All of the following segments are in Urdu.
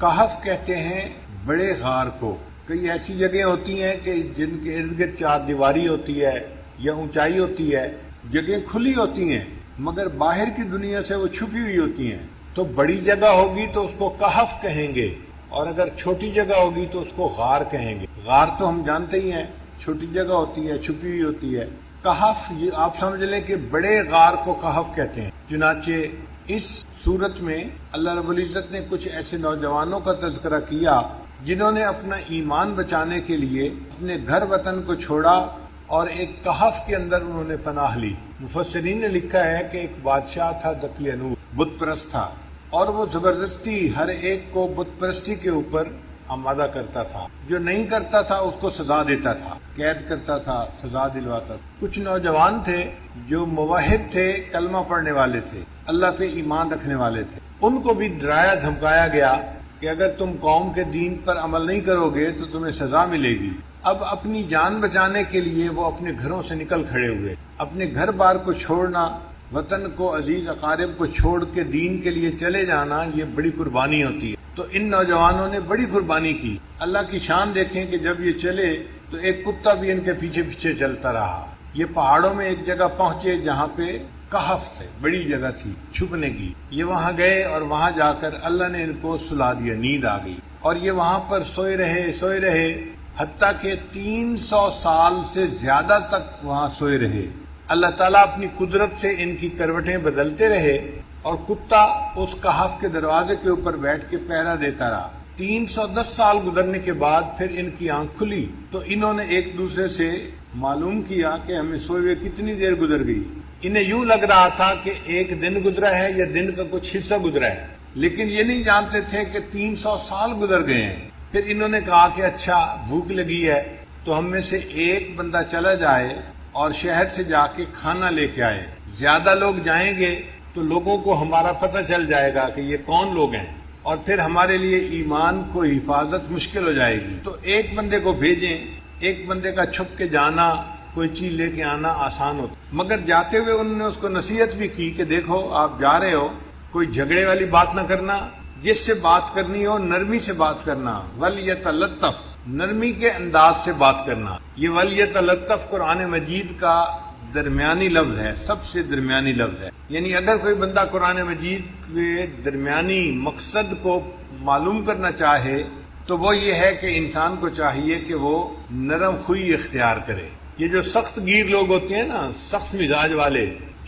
کہف کہتے ہیں بڑے غار کو. کئی ایسی جگہیں ہوتی ہیں کہ جن کے ارد گرد چار دیواری ہوتی ہے یا اونچائی ہوتی ہے، جگہیں کھلی ہوتی ہیں مگر باہر کی دنیا سے وہ چھپی ہوئی ہوتی ہیں. تو بڑی جگہ ہوگی تو اس کو کہف کہیں گے، اور اگر چھوٹی جگہ ہوگی تو اس کو غار کہیں گے. غار تو ہم جانتے ہی ہیں، چھوٹی جگہ ہوتی ہے، چھپی ہوئی ہوتی ہے. کہف یہ آپ سمجھ لیں کہ بڑے غار کو کہف کہتے ہیں. چنانچہ اس صورت میں اللہ رب العزت نے کچھ ایسے نوجوانوں کا تذکرہ کیا جنہوں نے اپنا ایمان بچانے کے لیے اپنے گھر وطن کو چھوڑا اور ایک کہف کے اندر انہوں نے پناہ لی. مفسرین نے لکھا ہے کہ ایک بادشاہ تھا دقیانوس، بت پرست تھا، اور وہ زبردستی ہر ایک کو بت پرستی کے اوپر آمادہ کرتا تھا. جو نہیں کرتا تھا اس کو سزا دیتا تھا، قید کرتا تھا، سزا دلواتا تھا. کچھ نوجوان تھے جو موحد تھے، کلمہ پڑھنے والے تھے، اللہ پہ ایمان رکھنے والے تھے. ان کو بھی ڈرایا دھمکایا گیا کہ اگر تم قوم کے دین پر عمل نہیں کرو گے تو تمہیں سزا ملے گی. اب اپنی جان بچانے کے لیے وہ اپنے گھروں سے نکل کھڑے ہوئے. اپنے گھر بار کو چھوڑنا، وطن کو، عزیز اقارب کو چھوڑ کے دین کے لیے چلے جانا، یہ بڑی قربانی ہوتی ہے. تو ان نوجوانوں نے بڑی قربانی کی. اللہ کی شان دیکھیں کہ جب یہ چلے تو ایک کتا بھی ان کے پیچھے پیچھے چلتا رہا. یہ پہاڑوں میں ایک جگہ پہنچے جہاں پہ کہف تھے، بڑی جگہ تھی چھپنے کی. یہ وہاں گئے اور وہاں جا کر اللہ نے ان کو سلا دیا، نیند آ گئی، اور یہ وہاں پر سوئے رہے حتیٰ کہ 300 سال سے زیادہ تک وہاں سوئے رہے. اللہ تعالیٰ اپنی قدرت سے ان کی کروٹیں بدلتے رہے اور کتا اس کہف کے دروازے کے اوپر بیٹھ کے پہرا دیتا رہا. 310 سال گزرنے کے بعد پھر ان کی آنکھ کھلی تو انہوں نے ایک دوسرے سے معلوم کیا کہ ہمیں سوئے ہوئے کتنی دیر گزر گئی. انہیں یوں لگ رہا تھا کہ ایک دن گزرا ہے یا دن کا کچھ حصہ گزرا ہے، لیکن یہ نہیں جانتے تھے کہ 300 سال گزر گئے ہیں. پھر انہوں نے کہا کہ اچھا بھوک لگی ہے تو ہم میں سے ایک بندہ چلا جائے اور شہر سے جا کے کھانا لے کے آئے. زیادہ لوگ جائیں گے تو لوگوں کو ہمارا پتہ چل جائے گا کہ یہ کون لوگ ہیں، اور پھر ہمارے لیے ایمان کو حفاظت مشکل ہو جائے گی. تو ایک بندے کو بھیجیں. ایک بندے کا چھپ کے جانا، کوئی چیز لے کے آنا آسان ہوتا، مگر جاتے ہوئے انہوں نے اس کو نصیحت بھی کی کہ دیکھو آپ جا رہے ہو، کوئی جھگڑے والی بات نہ کرنا، جس سے بات کرنی ہو نرمی سے بات کرنا. وَلْيَتَلَطَّفْ، نرمی کے انداز سے بات کرنا. یہ وَلْيَتَلَطَّفْ قرآن مجید کا درمیانی لفظ ہے، سب سے درمیانی لفظ ہے. یعنی اگر کوئی بندہ قرآن مجید کے درمیانی مقصد کو معلوم کرنا چاہے تو وہ یہ ہے کہ انسان کو چاہیے کہ وہ نرم خوئی اختیار کرے. یہ جو سخت گیر لوگ ہوتے ہیں نا، سخت مزاج والے،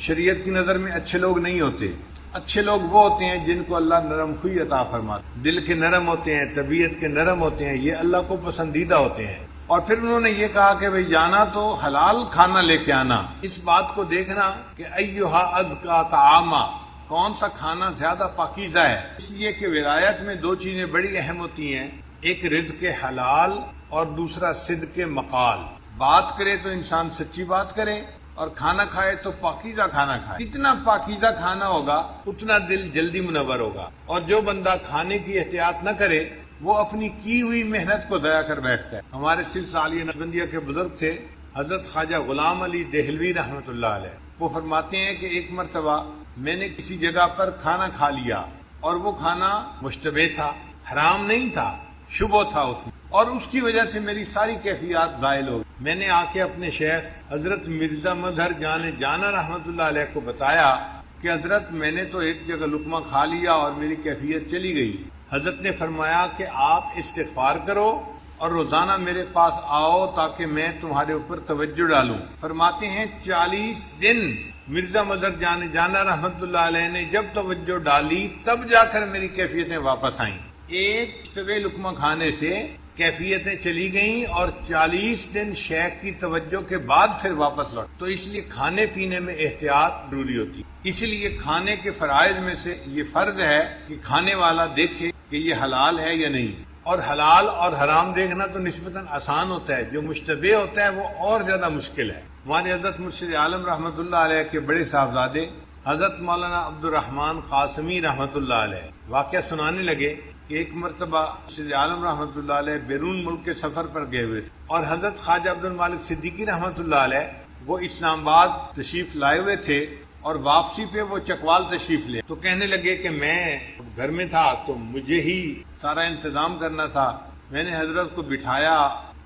شریعت کی نظر میں اچھے لوگ نہیں ہوتے. اچھے لوگ وہ ہوتے ہیں جن کو اللہ نرم خوئی عطا فرماتا، دل کے نرم ہوتے ہیں، طبیعت کے نرم ہوتے ہیں، یہ اللہ کو پسندیدہ ہوتے ہیں. اور پھر انہوں نے یہ کہا کہ بھئی جانا تو حلال کھانا لے کے آنا. اس بات کو دیکھنا کہ ایھا ازکا طعاما، کون سا کھانا زیادہ پاکیزہ ہے. اس لیے کہ ولایت میں دو چیزیں بڑی اہم ہوتی ہیں، ایک رزق حلال اور دوسرا صدق مقال. بات کرے تو انسان سچی بات کرے، اور کھانا کھائے تو پاکیزہ کھانا کھائے. جتنا پاکیزہ کھانا ہوگا اتنا دل جلدی منور ہوگا. اور جو بندہ کھانے کی احتیاط نہ کرے وہ اپنی کی ہوئی محنت کو ضائع کر بیٹھتا ہے. ہمارے سلسلہ نقشبندیہ کے بزرگ تھے حضرت خواجہ غلام علی دہلوی رحمۃ اللہ علیہ. وہ فرماتے ہیں کہ ایک مرتبہ میں نے کسی جگہ پر کھانا کھا لیا اور وہ کھانا مشتبہ تھا، حرام نہیں تھا، شبہ تھا اس میں، اور اس کی وجہ سے میری ساری کیفیات زائل ہو گئی. میں نے آ کے اپنے شیخ حضرت مرزا مظہر جانا رحمۃ اللہ علیہ کو بتایا کہ حضرت میں نے تو ایک جگہ لقمہ کھا لیا اور میری کیفیت چلی گئی. حضرت نے فرمایا کہ آپ استغفار کرو اور روزانہ میرے پاس آؤ تاکہ میں تمہارے اوپر توجہ ڈالوں. فرماتے ہیں 40 دن مرزا مظہر جانا رحمۃ اللہ علیہ نے جب توجہ ڈالی تب جا کر میری کیفیتیں واپس آئیں. ایک طویل لقمہ کھانے سے کیفیتیں چلی گئیں اور 40 دن شیخ کی توجہ کے بعد پھر واپس لوٹ. تو اس لیے کھانے پینے میں احتیاط ضروری ہوتی ہے. اسی لیے کھانے کے فرائض میں سے یہ فرض ہے کہ کھانے والا دیکھے کہ یہ حلال ہے یا نہیں. اور حلال اور حرام دیکھنا تو نسبتاً آسان ہوتا ہے، جو مشتبہ ہوتا ہے وہ اور زیادہ مشکل ہے. ہمارے حضرت مرشد عالم رحمۃ اللہ علیہ کے بڑے صاحبزادے حضرت مولانا عبد الرحمن قاسمی رحمۃ اللہ علیہ واقعہ سنانے لگے کہ ایک مرتبہ مرشد عالم رحمۃ اللہ علیہ بیرون ملک کے سفر پر گئے ہوئے تھے اور حضرت خواجہ عبد المالک صدیقی رحمۃ اللہ علیہ وہ اسلام آباد تشریف لائے ہوئے تھے اور واپسی پہ وہ چکوال تشریف لے. تو کہنے لگے کہ میں گھر میں تھا تو مجھے ہی سارا انتظام کرنا تھا. میں نے حضرت کو بٹھایا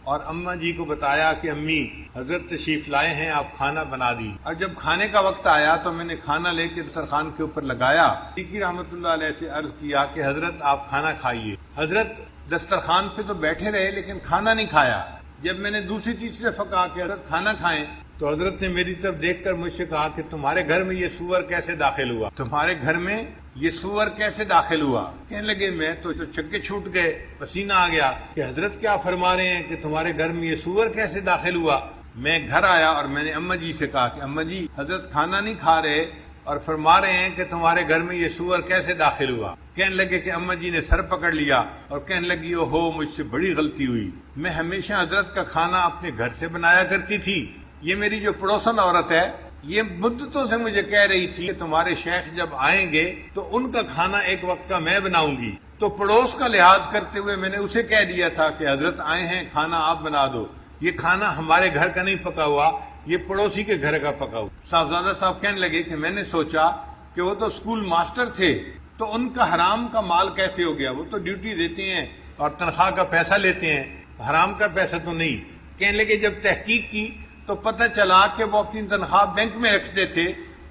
اور اماں جی کو بتایا کہ امی حضرت تشریف لائے ہیں، آپ کھانا بنا دی. اور جب کھانے کا وقت آیا تو میں نے کھانا لے کے دسترخوان کے اوپر لگایا. صدیقی رحمۃ اللہ علیہ سے عرض کیا کہ حضرت آپ کھانا کھائیے. حضرت دسترخوان پہ تو بیٹھے رہے لیکن کھانا نہیں کھایا. جب میں نے دوسری تیسری دفعہ کہا کہ حضرت کھانا کھائیں تو حضرت نے میری طرف دیکھ کر مجھ سے کہا کہ تمہارے گھر میں یہ سور کیسے داخل ہوا؟ تمہارے گھر میں یہ سور کیسے داخل ہوا؟ کہنے لگے میں تو چکے چھوٹ گئے، پسینہ آ گیا کہ حضرت کیا فرما رہے ہیں کہ تمہارے گھر میں یہ سور کیسے داخل ہوا؟ میں گھر آیا اور میں نے اماں جی سے کہا کہ اماں جی حضرت کھانا نہیں کھا رہے اور فرما رہے ہیں کہ تمہارے گھر میں یہ سور کیسے داخل ہوا؟ کہنے لگے کہ اماں جی نے سر پکڑ لیا اور کہنے لگی او ہو مجھ سے بڑی غلطی ہوئی. میں ہمیشہ حضرت کا کھانا اپنے گھر سے بنایا کرتی تھی. یہ میری جو پڑوسن عورت ہے یہ مدتوں سے مجھے کہہ رہی تھی کہ تمہارے شیخ جب آئیں گے تو ان کا کھانا ایک وقت کا میں بناؤں گی. تو پڑوس کا لحاظ کرتے ہوئے میں نے اسے کہہ دیا تھا کہ حضرت آئے ہیں کھانا آپ بنا دو. یہ کھانا ہمارے گھر کا نہیں پکا ہوا، یہ پڑوسی کے گھر کا پکا ہوا. صاحبزادہ صاحب کہنے لگے کہ میں نے سوچا کہ وہ تو اسکول ماسٹر تھے تو ان کا حرام کا مال کیسے ہو گیا؟ وہ تو ڈیوٹی دیتے ہیں اور تنخواہ کا پیسہ لیتے ہیں، حرام کا پیسہ تو نہیں. کہنے لگے جب تحقیق کی تو پتہ چلا کہ وہ اپنی تنخواہ بینک میں رکھتے تھے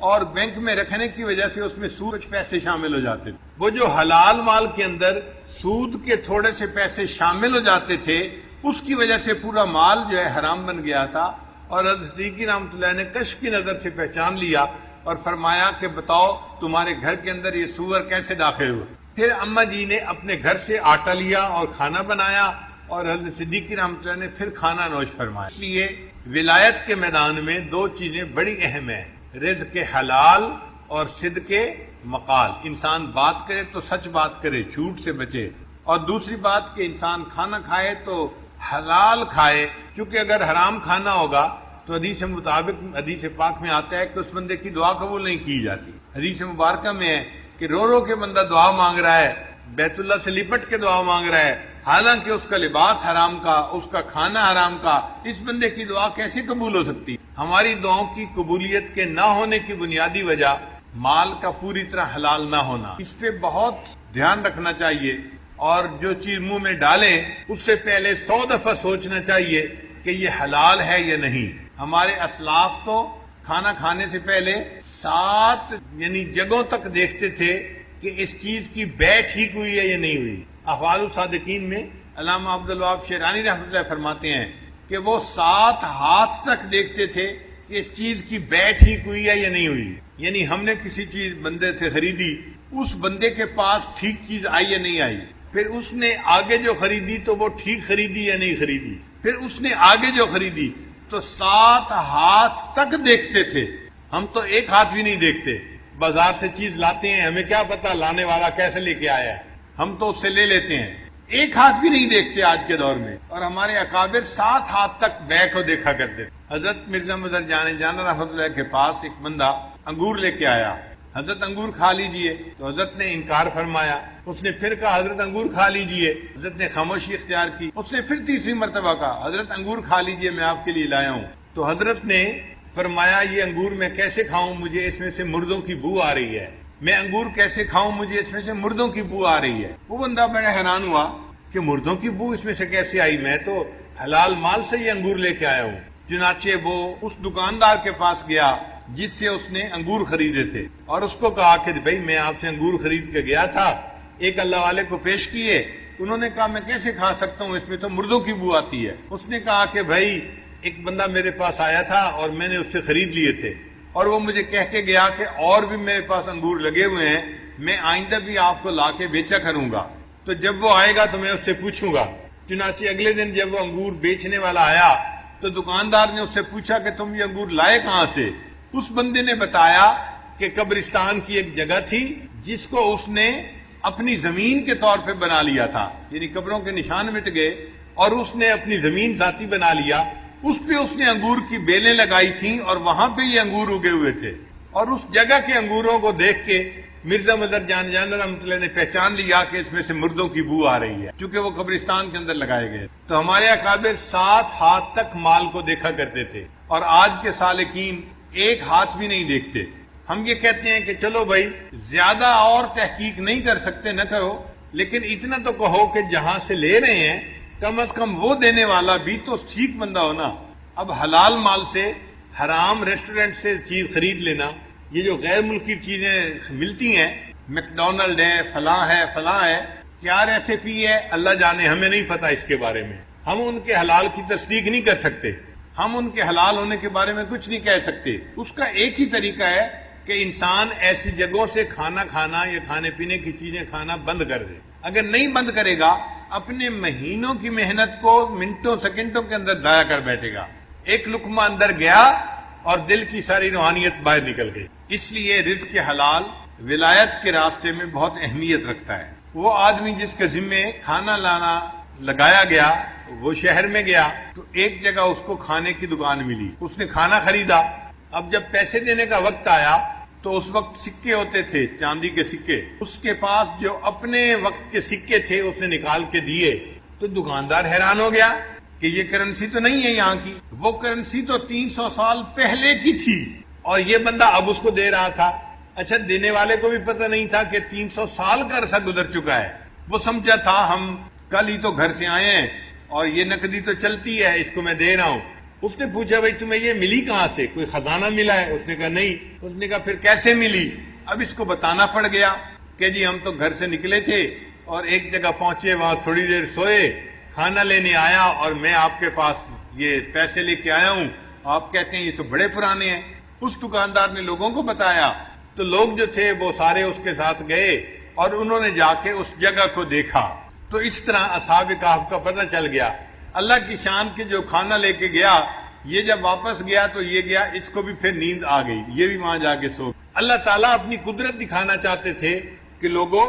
اور بینک میں رکھنے کی وجہ سے اس میں سود کے پیسے شامل ہو جاتے تھے. وہ جو حلال مال کے اندر سود کے تھوڑے سے پیسے شامل ہو جاتے تھے اس کی وجہ سے پورا مال جو ہے حرام بن گیا تھا. اور حضرت صدیقی رحمۃ اللہ نے کشف کی نظر سے پہچان لیا اور فرمایا کہ بتاؤ تمہارے گھر کے اندر یہ سور کیسے داخل ہوا؟ پھر اماں جی نے اپنے گھر سے آٹا لیا اور کھانا بنایا اور حضرت صدیقی رحمۃ اللہ نے پھر کھانا نوش فرمایا. اس لیے ولایت کے میدان میں دو چیزیں بڑی اہم ہیں، رزق حلال اور صدق مقال. انسان بات کرے تو سچ بات کرے، جھوٹ سے بچے. اور دوسری بات کہ انسان کھانا کھائے تو حلال کھائے، کیونکہ اگر حرام کھانا ہوگا تو حدیث مطابق حدیث پاک میں آتا ہے کہ اس بندے کی دعا قبول نہیں کی جاتی. حدیث مبارکہ میں ہے کہ رو رو کے بندہ دعا مانگ رہا ہے، بیت اللہ سے لپٹ کے دعا مانگ رہا ہے، حالانکہ اس کا لباس حرام کا، اس کا کھانا حرام کا. اس بندے کی دعا کیسے قبول ہو سکتی؟ ہماری دعاؤں کی قبولیت کے نہ ہونے کی بنیادی وجہ مال کا پوری طرح حلال نہ ہونا. اس پہ بہت دھیان رکھنا چاہیے اور جو چیز منہ میں ڈالیں اس سے پہلے 100 دفعہ سوچنا چاہیے کہ یہ حلال ہے یا نہیں. ہمارے اسلاف تو کھانا کھانے سے پہلے 7 جگہوں تک دیکھتے تھے کہ اس چیز کی بیع ٹھیک ہوئی ہے یا نہیں ہوئی. احوال الصادقین میں علامہ عبدالوہاب شیرانی رحمۃ اللہ فرماتے ہیں کہ وہ 7 ہاتھ تک دیکھتے تھے کہ اس چیز کی بیع ٹھیک ہوئی ہے یا نہیں ہوئی. یعنی ہم نے کسی چیز بندے سے خریدی، اس بندے کے پاس ٹھیک چیز آئی یا نہیں آئی، پھر اس نے آگے جو خریدی تو وہ ٹھیک خریدی یا نہیں خریدی، پھر اس نے آگے جو خریدی، تو 7 ہاتھ تک دیکھتے تھے. ہم تو ایک ہاتھ بھی نہیں دیکھتے. بازار سے چیز لاتے ہیں، ہمیں کیا پتا لانے والا کیسے لے کے آیا ہے، ہم تو اس سے لے لیتے ہیں. ایک ہاتھ بھی نہیں دیکھتے آج کے دور میں. اور ہمارے اکابر 7 ہاتھ تک بیع کو دیکھا کرتے تھے. حضرت مرزا مظہر جان رحمۃ اللہ کے پاس ایک بندہ انگور لے کے آیا. حضرت انگور کھا لیجئے، تو حضرت نے انکار فرمایا. اس نے پھر کہا حضرت انگور کھا لیجئے، حضرت نے خاموشی اختیار کی. اس نے پھر تیسری مرتبہ کہا حضرت انگور کھا لیجئے، میں آپ کے لیے لایا ہوں. تو حضرت نے فرمایا یہ انگور میں کیسے کھاؤں، مجھے اس میں سے مردوں کی بو آ رہی ہے. میں انگور کیسے کھاؤں، مجھے اس میں سے مردوں کی بو آ رہی ہے. وہ بندہ بڑا حیران ہوا کہ مردوں کی بو اس میں سے کیسے آئی، میں تو حلال مال سے یہ انگور لے کے آیا ہوں. چنانچہ وہ اس دکاندار کے پاس گیا جس سے اس نے انگور خریدے تھے اور اس کو کہا کہ بھائی میں آپ سے انگور خرید کے گیا تھا، ایک اللہ والے کو پیش کیے. انہوں نے کہا میں کیسے کھا سکتا ہوں، اس میں تو مردوں کی بو آتی ہے. اس نے کہا کہ بھائی ایک بندہ میرے پاس آیا تھا اور میں نے اس سے خرید لیے تھے اور وہ مجھے کہہ کے گیا کہ اور بھی میرے پاس انگور لگے ہوئے ہیں، میں آئندہ بھی آپ کو لا کے بیچا کروں گا، تو جب وہ آئے گا تو میں اس سے پوچھوں گا. چنانچہ اگلے دن جب وہ انگور بیچنے والا آیا تو دکاندار نے اس سے پوچھا کہ تم یہ انگور لائے کہاں سے. اس بندے نے بتایا کہ قبرستان کی ایک جگہ تھی جس کو اس نے اپنی زمین کے طور پہ بنا لیا تھا، یعنی قبروں کے نشان مٹ گئے اور اس نے اپنی زمین ذاتی بنا لیا. اس پہ اس نے انگور کی بیلیں لگائی تھیں اور وہاں پہ یہ انگور اگے ہوئے تھے. اور اس جگہ کے انگوروں کو دیکھ کے مرزا مظہر جان رحمۃ اللہ نے پہچان لیا کہ اس میں سے مردوں کی بو آ رہی ہے، کیونکہ وہ قبرستان کے اندر لگائے گئے. تو ہمارے اکابر 7 ہاتھ تک مال کو دیکھا کرتے تھے اور آج کے سالکین ایک ہاتھ بھی نہیں دیکھتے. ہم یہ کہتے ہیں کہ چلو بھائی زیادہ اور تحقیق نہیں کر سکتے نہ کرو، لیکن اتنا تو کہو کہ جہاں سے لے رہے ہیں کم از کم وہ دینے والا بھی تو ٹھیک بندہ ہونا۔ اب حلال مال سے حرام ریسٹورنٹ سے چیز خرید لینا، یہ جو غیر ملکی چیزیں ملتی ہیں، میکڈونلڈ ہے، فلاں ہے فلاں ہے، کیا ریسیپی ہے اللہ جانے، ہمیں نہیں پتا اس کے بارے میں، ہم ان کے حلال کی تصدیق نہیں کر سکتے، ہم ان کے حلال ہونے کے بارے میں کچھ نہیں کہہ سکتے۔ اس کا ایک ہی طریقہ ہے کہ انسان ایسی جگہوں سے کھانا کھانا یا کھانے پینے کی چیزیں کھانا بند کر دے۔ اگر نہیں بند کرے گا اپنے مہینوں کی محنت کو منٹوں سیکنڈوں کے اندر ضائع کر بیٹھے گا۔ ایک لقمہ اندر گیا اور دل کی ساری روحانیت باہر نکل گئی۔ اس لیے رزق حلال ولایت کے راستے میں بہت اہمیت رکھتا ہے۔ وہ آدمی جس کے ذمے کھانا لانا لگایا گیا، وہ شہر میں گیا تو ایک جگہ اس کو کھانے کی دکان ملی، اس نے کھانا خریدا۔ اب جب پیسے دینے کا وقت آیا تو اس وقت سکے ہوتے تھے، چاندی کے سکے، اس کے پاس جو اپنے وقت کے سکے تھے اس نے نکال کے دیے، تو دکاندار حیران ہو گیا کہ یہ کرنسی تو نہیں ہے یہاں کی، وہ کرنسی تو 300 سال پہلے کی تھی اور یہ بندہ اب اس کو دے رہا تھا۔ اچھا، دینے والے کو بھی پتہ نہیں تھا کہ 300 سال کا عرصہ گزر چکا ہے، وہ سمجھا تھا ہم کل ہی تو گھر سے آئے ہیں اور یہ نقدی تو چلتی ہے، اس کو میں دے رہا ہوں۔ اس نے پوچھا بھائی تمہیں یہ ملی کہاں سے، کوئی خزانہ ملا ہے؟ اس نے کہا نہیں۔ اس نے کہا پھر کیسے ملی؟ اب اس کو بتانا پڑ گیا کہ جی ہم تو گھر سے نکلے تھے اور ایک جگہ پہنچے، وہاں تھوڑی دیر سوئے، کھانا لینے آیا اور میں آپ کے پاس یہ پیسے لے کے آیا ہوں، آپ کہتے ہیں یہ تو بڑے پرانے ہیں۔ اس دکاندار نے لوگوں کو بتایا تو لوگ جو تھے وہ سارے اس کے ساتھ گئے اور انہوں نے جا کے اس جگہ کو دیکھا، تو اس طرح اصحاب کہف کا پتہ چل گیا۔ اللہ کی شان کے جو کھانا لے کے گیا، یہ جب واپس گیا تو یہ گیا، اس کو بھی پھر نیند آ گئی، یہ بھی وہاں جا کے سو۔ اللہ تعالیٰ اپنی قدرت دکھانا چاہتے تھے کہ لوگوں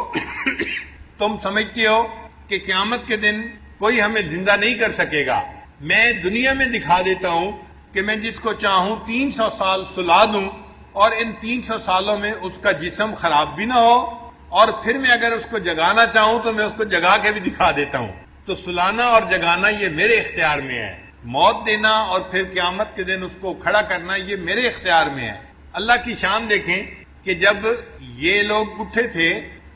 تم سمجھتے ہو کہ قیامت کے دن کوئی ہمیں زندہ نہیں کر سکے گا، میں دنیا میں دکھا دیتا ہوں کہ میں جس کو چاہوں 300 سال سلا دوں اور ان 300 سالوں میں اس کا جسم خراب بھی نہ ہو، اور پھر میں اگر اس کو جگانا چاہوں تو میں اس کو جگا کے بھی دکھا دیتا ہوں۔ تو سلانا اور جگانا یہ میرے اختیار میں ہے، موت دینا اور پھر قیامت کے دن اس کو کھڑا کرنا یہ میرے اختیار میں ہے۔ اللہ کی شان دیکھیں کہ جب یہ لوگ اٹھے تھے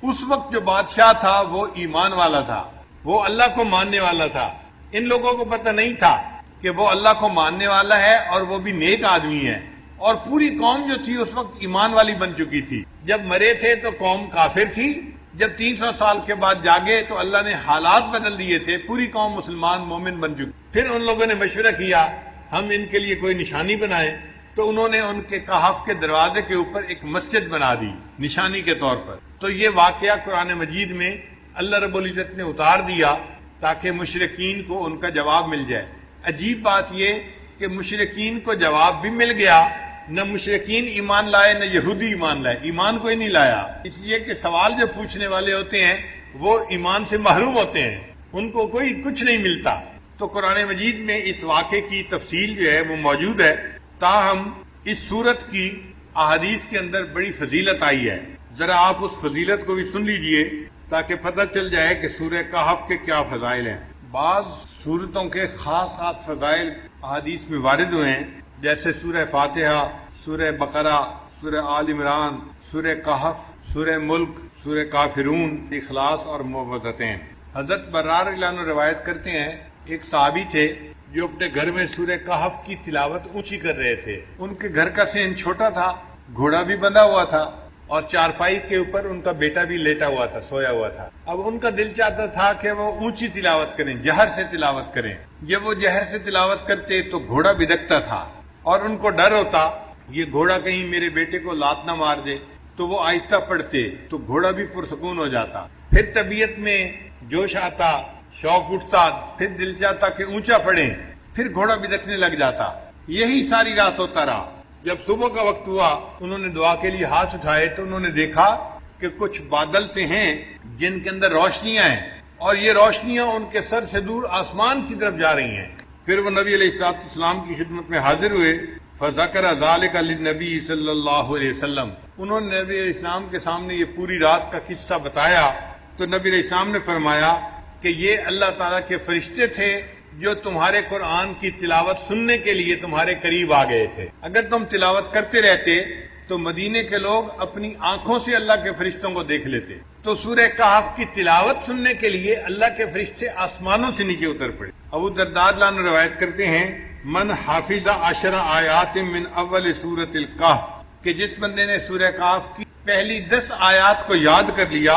اس وقت جو بادشاہ تھا وہ ایمان والا تھا، وہ اللہ کو ماننے والا تھا۔ ان لوگوں کو پتہ نہیں تھا کہ وہ اللہ کو ماننے والا ہے اور وہ بھی نیک آدمی ہے، اور پوری قوم جو تھی اس وقت ایمان والی بن چکی تھی۔ جب مرے تھے تو قوم کافر تھی، جب 300 سال کے بعد جاگے تو اللہ نے حالات بدل دیے تھے، پوری قوم مسلمان مومن بن چکی۔ پھر ان لوگوں نے مشورہ کیا ہم ان کے لیے کوئی نشانی بنائیں، تو انہوں نے ان کے کہف کے دروازے کے اوپر ایک مسجد بنا دی نشانی کے طور پر۔ تو یہ واقعہ قرآن مجید میں اللہ رب العزت نے اتار دیا تاکہ مشرکین کو ان کا جواب مل جائے۔ عجیب بات یہ کہ مشرکین کو جواب بھی مل گیا، نہ مشرکین ایمان لائے نہ یہودی ایمان لائے، ایمان کوئی نہیں لایا، اس لیے کہ سوال جو پوچھنے والے ہوتے ہیں وہ ایمان سے محروم ہوتے ہیں، ان کو کوئی کچھ نہیں ملتا۔ تو قرآن مجید میں اس واقعے کی تفصیل جو ہے وہ موجود ہے، تاہم اس سورت کی احادیث کے اندر بڑی فضیلت آئی ہے، ذرا آپ اس فضیلت کو بھی سن لیجئے تاکہ پتہ چل جائے کہ سورہ کہف کے کیا فضائل ہیں۔ بعض سورتوں کے خاص خاص فضائل احادیث میں وارد ہوئے ہیں، جیسے سورہ فاتحہ، سورہ بقرہ، سورہ آل عمران، سورہ کہف، سورہ ملک، سورہ کافرون، اخلاص اور معوذتین۔ حضرت برار رضی اللہ عنہ روایت کرتے ہیں ایک صحابی تھے جو اپنے گھر میں سورہ کہف کی تلاوت اونچی کر رہے تھے۔ ان کے گھر کا صحن چھوٹا تھا، گھوڑا بھی بندھا ہوا تھا اور چارپائی کے اوپر ان کا بیٹا بھی لیٹا ہوا تھا، سویا ہوا تھا۔ اب ان کا دل چاہتا تھا کہ وہ اونچی تلاوت کریں، جہر سے تلاوت کریں۔ جب وہ جہر سے تلاوت کرتے تو گھوڑا بدکتا تھا اور ان کو ڈر ہوتا یہ گھوڑا کہیں میرے بیٹے کو لات نہ مار دے، تو وہ آہستہ پڑھتے تو گھوڑا بھی پرسکون ہو جاتا۔ پھر طبیعت میں جوش آتا، شوق اٹھتا، پھر دل چاہتا کہ اونچا پڑھیں، پھر گھوڑا بدکنے لگ جاتا۔ یہی ساری رات ہوتا رہا۔ جب صبح کا وقت ہوا انہوں نے دعا کے لیے ہاتھ اٹھائے تو انہوں نے دیکھا کہ کچھ بادل سے ہیں جن کے اندر روشنیاں ہیں، اور یہ روشنیاں ان کے سر سے دور آسمان کی طرف جا رہی ہیں۔ پھر وہ نبی علیہ السلام کی خدمت میں حاضر ہوئے، فذکر ذلک للنبی صلی اللہ علیہ وسلم، انہوں نے نبی علیہ السلام کے سامنے یہ پوری رات کا قصہ بتایا تو نبی علیہ السلام نے فرمایا کہ یہ اللہ تعالیٰ کے فرشتے تھے جو تمہارے قرآن کی تلاوت سننے کے لیے تمہارے قریب آ گئے تھے۔ اگر تم تلاوت کرتے رہتے تو مدینے کے لوگ اپنی آنکھوں سے اللہ کے فرشتوں کو دیکھ لیتے. تو سورہ کہف کی تلاوت سننے کے لیے اللہ کے فرشتے آسمانوں سے نیچے اتر پڑے. ابو درداء رضی اللہ عنہ روایت کرتے ہیں من حافظ 10 آیات من اول سورۃ الکہف، کہ جس بندے نے سورہ کہف کی پہلی 10 آیات کو یاد کر لیا،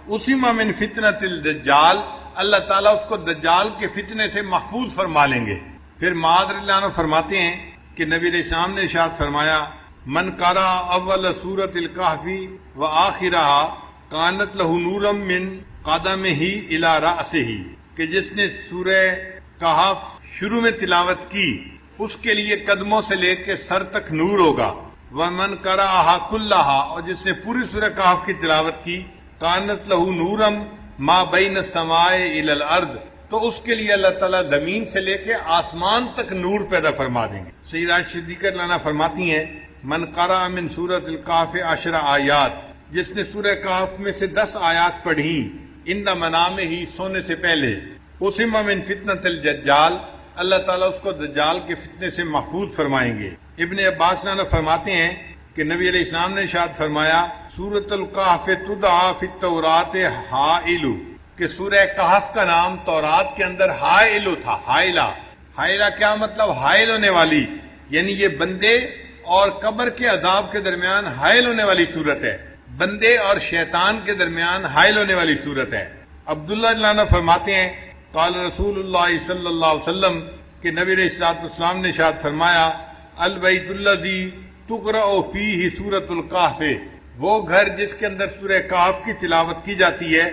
اسی من فتنۃ الدجال، اللہ تعالیٰ اس کو دجال کے فتنے سے محفوظ فرما لیں گے. پھر معاذ رضی اللہ عنہ فرماتے ہیں کہ نبی علیہ السلام نے ارشاد فرمایا من قرأ اول سورۃ الکہف وآخرها کانت لہ نورا من قدمہ الی رأسہ، کہ جس نے سورہ کہف شروع میں تلاوت کی اس کے لیے قدموں سے لے کے سر تک نور ہوگا. ومن قرأها کلھا، اور جس نے پوری سورہ کہف کی تلاوت کی کانت لہ نورا ما بین السماء الی الارض، تو اس کے لیے اللہ تعالیٰ زمین سے لے کے آسمان تک نور پیدا فرما دیں گے. سیدہ صدیقہ رضی اللہ عنہا فرماتی ہیں من قرأ من سورۃ الکہف 10 آیات، جس نے سورہ کہف میں سے 10 آیات پڑھی عند منامہ، سونے سے پہلے، اسم من فتنۃ الدجال، اللہ تعالیٰ اس کو دجال کے فتنے سے محفوظ فرمائیں گے. ابن عباس نے فرماتے ہیں کہ نبی علیہ السلام نے ارشاد فرمایا سورۃ الکہف تدعی فی التوراۃ حائل، کہ سورہ کہف کا نام تورات کے اندر حائل تھا. حائلہ کیا مطلب؟ حائل ہونے والی، یعنی یہ بندے اور قبر کے عذاب کے درمیان حائل ہونے والی صورت ہے، بندے اور شیطان کے درمیان حائل ہونے والی صورت ہے. عبداللہ رضی اللہ عنہ فرماتے ہیں قال رسول اللہ صلی اللہ علیہ وسلم، کہ نبی علیہ الصلوۃ والسلام نے ارشاد فرمایا البیت الذی تقرأ فیہ سورۃ الکہف، وہ گھر جس کے اندر سورہ کہف کی تلاوت کی جاتی ہے،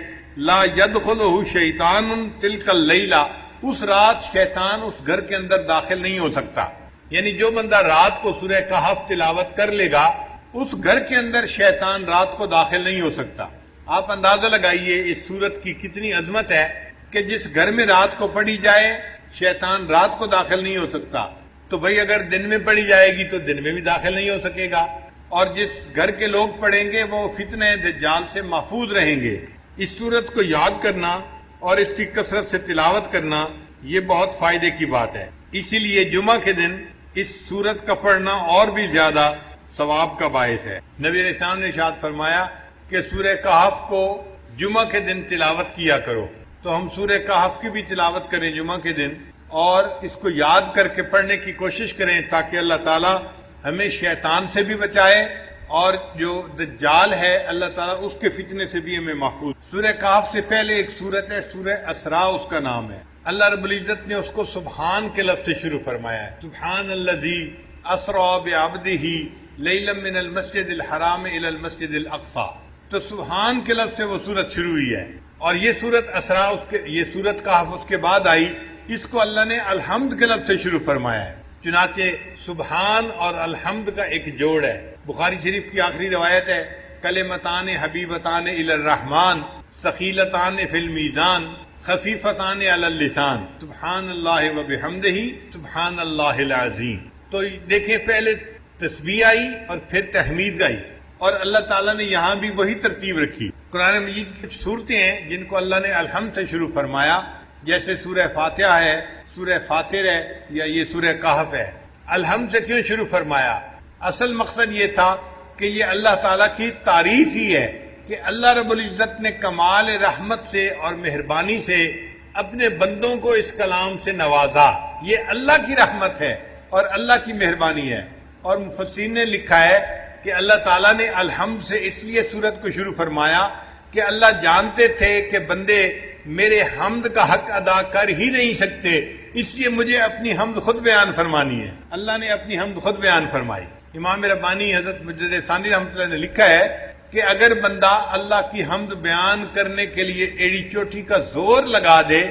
لا یدخلہ شیطان تلک اللیلہ، اس رات شیطان اس گھر کے اندر داخل نہیں ہو سکتا. یعنی جو بندہ رات کو سورہ کہف تلاوت کر لے گا اس گھر کے اندر شیطان رات کو داخل نہیں ہو سکتا. آپ اندازہ لگائیے اس سورت کی کتنی عظمت ہے کہ جس گھر میں رات کو پڑھی جائے شیطان رات کو داخل نہیں ہو سکتا. تو بھئی اگر دن میں پڑھی جائے گی تو دن میں بھی داخل نہیں ہو سکے گا، اور جس گھر کے لوگ پڑھیں گے وہ فتنہ دجال سے محفوظ رہیں گے. اس سورت کو یاد کرنا اور اس کی کثرت سے تلاوت کرنا یہ بہت فائدے کی بات ہے. اسی لیے جمعہ کے دن اس سورت کا پڑھنا اور بھی زیادہ ثواب کا باعث ہے. نبی علیہ السلام نے ارشاد فرمایا کہ سورہ کہف کو جمعہ کے دن تلاوت کیا کرو. تو ہم سورہ کہف کی بھی تلاوت کریں جمعہ کے دن اور اس کو یاد کر کے پڑھنے کی کوشش کریں تاکہ اللہ تعالیٰ ہمیں شیطان سے بھی بچائے اور جو دجال ہے اللہ تعالیٰ اس کے فتنے سے بھی ہمیں محفوظ. سورہ کہف سے پہلے ایک سورت ہے سورہ اسراء، اس کا نام ہے. اللہ رب العزت نے اس کو سبحان کے لفظ سے شروع فرمایا ہے. سبحان الذی اسریٰ بعبدہ لیلا من المسجد الحرام الی المسجد الاقصی. تو سبحان کے لفظ سے وہ سورت شروع ہوئی ہے. اور یہ سورت اسراء یہ سورت کہف اس کے بعد آئی، اس کو اللہ نے الحمد کے لفظ سے شروع فرمایا ہے. چنانچہ سبحان اور الحمد کا ایک جوڑ ہے. بخاری شریف کی آخری روایت ہے کلمتان حبیبتان الی الرحمن ثقیلتان فی المیزان خفیفتان علی اللسان سبحان اللہ و بحمدہ سبحان اللہ العظیم. تو دیکھیں پہلے تسبیح آئی اور پھر تحمید آئی، اور اللہ تعالیٰ نے یہاں بھی وہی ترتیب رکھی. قرآن مجید کی کچھ صورتیں ہیں جن کو اللہ نے الحمد سے شروع فرمایا، جیسے سورہ فاتحہ ہے، سورہ فاطر ہے، یا یہ سورہ کہف ہے. الحمد سے کیوں شروع فرمایا؟ اصل مقصد یہ تھا کہ یہ اللہ تعالیٰ کی تعریف ہی ہے کہ اللہ رب العزت نے کمال رحمت سے اور مہربانی سے اپنے بندوں کو اس کلام سے نوازا. یہ اللہ کی رحمت ہے اور اللہ کی مہربانی ہے. اور مفسرین نے لکھا ہے کہ اللہ تعالیٰ نے الحمد سے اس لیے سورت کو شروع فرمایا کہ اللہ جانتے تھے کہ بندے میرے حمد کا حق ادا کر ہی نہیں سکتے، اس لیے مجھے اپنی حمد خود بیان فرمانی ہے. اللہ نے اپنی حمد خود بیان فرمائی. امام ربانی حضرت مجدد ثانی رحمۃ اللہ نے لکھا ہے کہ اگر بندہ اللہ کی حمد بیان کرنے کے لیے ایڑی چوٹی کا زور لگا دے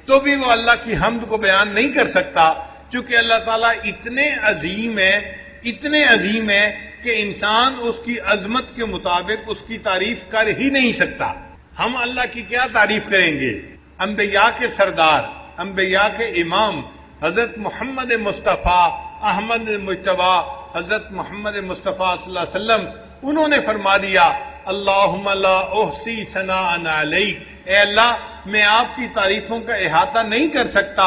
تو بھی وہ اللہ کی حمد کو بیان نہیں کر سکتا، چونکہ اللہ تعالیٰ اتنے عظیم ہے کہ انسان اس کی عظمت کے مطابق اس کی تعریف کر ہی نہیں سکتا. ہم اللہ کی کیا تعریف کریں گے؟ انبیاء کے سردار، انبیاء کے امام حضرت محمد مصطفیٰ احمد مجتبی حضرت محمد مصطفیٰ صلی اللہ علیہ وسلم، انہوں نے فرما دیا اللہم لا احصی ثناء علیک، اے اللہ میں آپ کی تعریفوں کا احاطہ نہیں کر سکتا.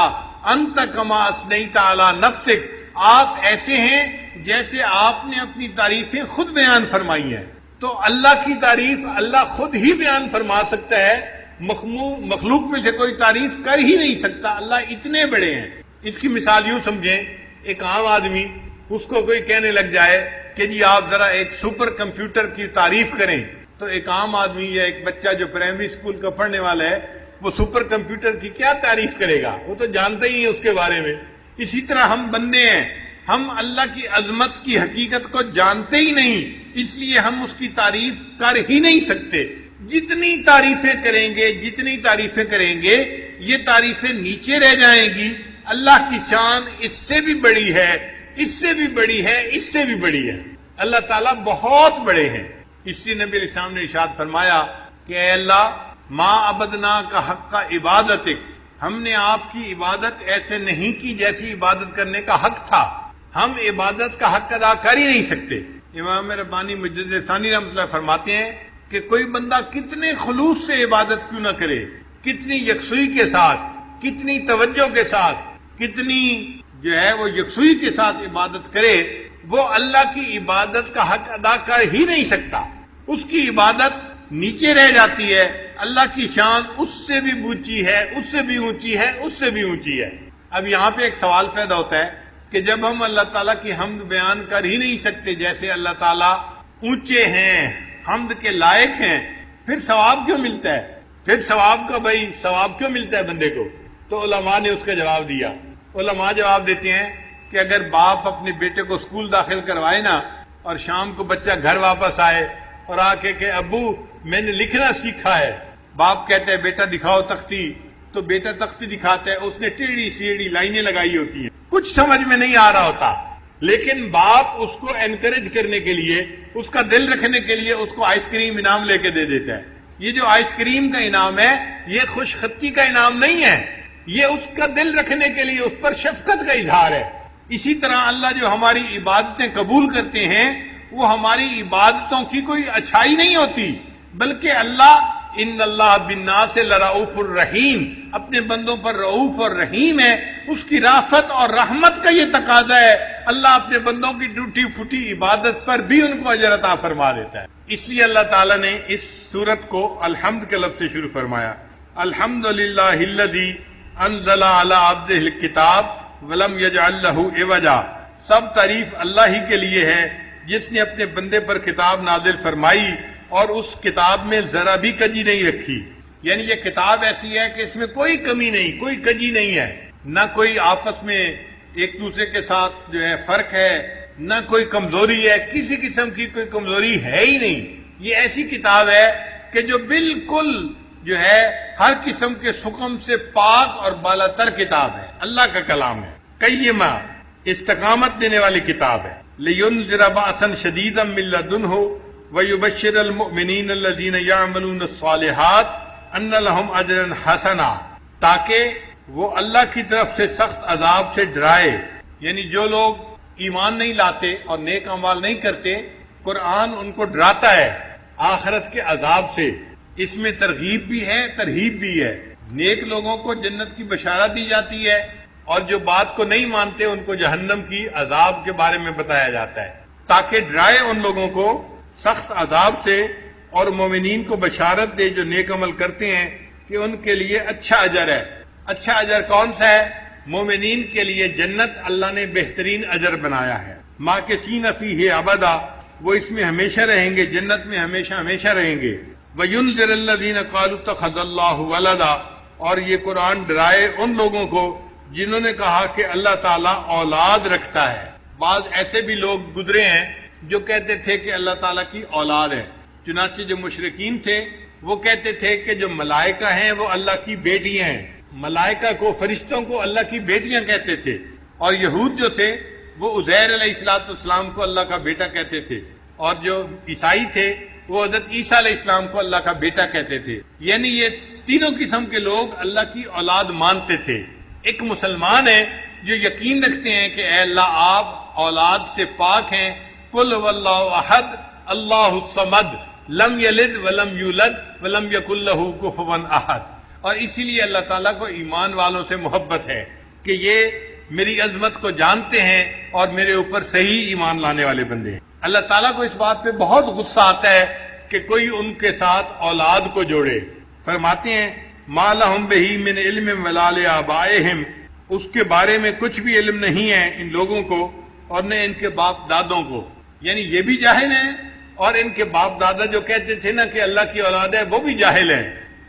انت کما اثنیت علی نفسک، آپ ایسے ہیں جیسے آپ نے اپنی تعریفیں خود بیان فرمائی ہیں. تو اللہ کی تعریف اللہ خود ہی بیان فرما سکتا ہے، مخلوق میں سے کوئی تعریف کر ہی نہیں سکتا. اللہ اتنے بڑے ہیں. اس کی مثال یوں سمجھیں، ایک عام آدمی، اس کو کوئی کہنے لگ جائے کہ جی آپ ذرا ایک سپر کمپیوٹر کی تعریف کریں، تو ایک عام آدمی یا ایک بچہ جو پرائمری اسکول کا پڑھنے والا ہے وہ سپر کمپیوٹر کی کیا تعریف کرے گا؟ وہ تو جانتا ہی ہے اس کے بارے میں. اسی طرح ہم بندے ہیں، ہم اللہ کی عظمت کی حقیقت کو جانتے ہی نہیں، اس لیے ہم اس کی تعریف کر ہی نہیں سکتے. جتنی تعریفیں کریں گے یہ تعریفیں نیچے رہ جائیں گی. اللہ کی شان اس سے بھی بڑی ہے، اس سے بھی بڑی ہے، اس سے بھی بڑی ہے. اللہ تعالیٰ بہت بڑے ہیں. اس لیے نبی علیہ السلام نے ارشاد فرمایا کہ اے اللہ ما عبدنا کا حق کا عبادتک، ہم نے آپ کی عبادت ایسے نہیں کی جیسی عبادت کرنے کا حق تھا. ہم عبادت کا حق ادا کر ہی نہیں سکتے. امام ربانی مجدد ثانی رحمۃ اللہ فرماتے ہیں کہ کوئی بندہ کتنے خلوص سے عبادت کیوں نہ کرے، کتنی یکسوئی کے ساتھ، کتنی توجہ کے ساتھ، کتنی وہ یکسوئی کے ساتھ عبادت کرے، وہ اللہ کی عبادت کا حق ادا کر ہی نہیں سکتا. اس کی عبادت نیچے رہ جاتی ہے. اللہ کی شان اس سے بھی اونچی ہے، اس سے بھی اونچی ہے، اس سے بھی اونچی ہے. اب یہاں پہ ایک سوال پیدا ہوتا ہے کہ جب ہم اللہ تعالیٰ کی حمد بیان کر ہی نہیں سکتے جیسے اللہ تعالیٰ اونچے ہیں، حمد کے لائق ہیں، پھر ثواب کیوں ملتا ہے؟ پھر ثواب کیوں ملتا ہے بندے کو؟ تو علماء نے اس کا جواب دیا. علماء جواب دیتے ہیں کہ اگر باپ اپنے بیٹے کو اسکول داخل کروائے نا، اور شام کو بچہ گھر واپس آئے اور آ کے کہ ابو میں نے لکھنا سیکھا ہے، باپ کہتا ہے بیٹا دکھاؤ تختی، تو بیٹا تختی دکھاتا ہے، اس نے ٹیڑھی سیڑھی لائنیں لگائی ہوتی ہیں، کچھ سمجھ میں نہیں آ رہا ہوتا، لیکن باپ اس کو انکریج کرنے کے لیے، اس کا دل رکھنے کے لیے اس کو آئس کریم انعام لے کے دے دیتا ہے. یہ جو آئس کریم کا انعام ہے یہ خوش خطی کا انعام نہیں ہے، یہ اس کا دل رکھنے کے لیے اس پر شفقت کا اظہار ہے. اسی طرح اللہ جو ہماری عبادتیں قبول کرتے ہیں وہ ہماری عبادتوں کی کوئی اچھائی نہیں ہوتی، بلکہ ان اللہ بالناس لرؤوف الرحیم، اپنے بندوں پر رؤوف اور رحیم ہے. اس کی رافت اور رحمت کا یہ تقاضا ہے، اللہ اپنے بندوں کی ٹوٹی پھوٹی عبادت پر بھی ان کو اجر عطا فرما دیتا ہے. اس لیے اللہ تعالیٰ نے اس سورت کو الحمد کے لفظ سے شروع فرمایا. الحمدللہ الذی انزل علی عبدہ الکتاب ولم یجعل لہ عوجا، سب تعریف اللہ ہی کے لیے ہے جس نے اپنے بندے پر کتاب نازل فرمائی اور اس کتاب میں ذرا بھی کجی نہیں رکھی. یعنی یہ کتاب ایسی ہے کہ اس میں کوئی کمی نہیں، کوئی کجی نہیں ہے، نہ کوئی آپس میں ایک دوسرے کے ساتھ فرق ہے، نہ کوئی کمزوری ہے، کسی قسم کی کوئی کمزوری ہے ہی نہیں. یہ ایسی کتاب ہے کہ جو بالکل ہر قسم کے سقم سے پاک اور بالا تر کتاب ہے، اللہ کا کلام ہے. قیمہ، استقامت دینے والی کتاب ہے. لِيُنذِرَ بَأْسًا شَدِيدًا مِّن لَّدُنْهُ وَيُبَشِّرَ الْمُؤْمِنِينَ الَّذِينَ يَعْمَلُونَ الصَّالِحَاتِ أَنَّ لَهُمْ أَجْرًا حَسَنًا، تاکہ وہ اللہ کی طرف سے سخت عذاب سے ڈرائے. یعنی جو لوگ ایمان نہیں لاتے اور نیک اعمال نہیں کرتے، قرآن ان کو ڈراتا ہے آخرت کے عذاب سے. اس میں ترغیب بھی ہے، ترہیب بھی ہے. نیک لوگوں کو جنت کی بشارت دی جاتی ہے اور جو بات کو نہیں مانتے ان کو جہنم کی عذاب کے بارے میں بتایا جاتا ہے، تاکہ ڈرائے ان لوگوں کو سخت عذاب سے اور مومنین کو بشارت دے جو نیک عمل کرتے ہیں کہ ان کے لیے اچھا اجر ہے. اچھا اجر کون سا ہے؟ مومنین کے لیے جنت اللہ نے بہترین اجر بنایا ہے. ماکثین فیہ ابدا، وہ اس میں ہمیشہ رہیں گے، جنت میں ہمیشہ ہمیشہ رہیں گے. وَيُنذِرَ الَّذِينَ قَالُوا اتَّخَذَ اللَّهُ وَلَدًا، اور یہ قرآن ڈرائے ان لوگوں کو جنہوں نے کہا کہ اللہ تعالیٰ اولاد رکھتا ہے. بعض ایسے بھی لوگ گزرے ہیں جو کہتے تھے کہ اللہ تعالیٰ کی اولاد ہے. چنانچہ جو مشرکین تھے وہ کہتے تھے کہ جو ملائکہ ہیں وہ اللہ کی بیٹیاں ہیں، ملائکہ کو، فرشتوں کو اللہ کی بیٹیاں کہتے تھے. اور یہود جو تھے وہ عزیر علیہ السلام کو اللہ کا بیٹا کہتے تھے، اور جو عیسائی تھے وہ حضرت عیسیٰ علیہ السلام کو اللہ کا بیٹا کہتے تھے. یعنی یہ تینوں قسم کے لوگ اللہ کی اولاد مانتے تھے. ایک مسلمان ہے جو یقین رکھتے ہیں کہ اے اللہ آپ اولاد سے پاک ہیں. قل واللہ احد اللہ الصمد لم یلد ولم یولد ولم یکن لہ کفوا احد. اور اسی لیے اللہ تعالیٰ کو ایمان والوں سے محبت ہے کہ یہ میری عظمت کو جانتے ہیں اور میرے اوپر صحیح ایمان لانے والے بندے ہیں۔ اللہ تعالیٰ کو اس بات پہ بہت غصہ آتا ہے کہ کوئی ان کے ساتھ اولاد کو جوڑے۔ فرماتے ہیں ما لہم بہی من علم ولا لآبائہم، اس کے بارے میں کچھ بھی علم نہیں ہے ان لوگوں کو اور نہ ان کے باپ دادوں کو، یعنی یہ بھی جاہل ہیں اور ان کے باپ دادا جو کہتے تھے نا کہ اللہ کی اولاد ہے وہ بھی جاہل ہے،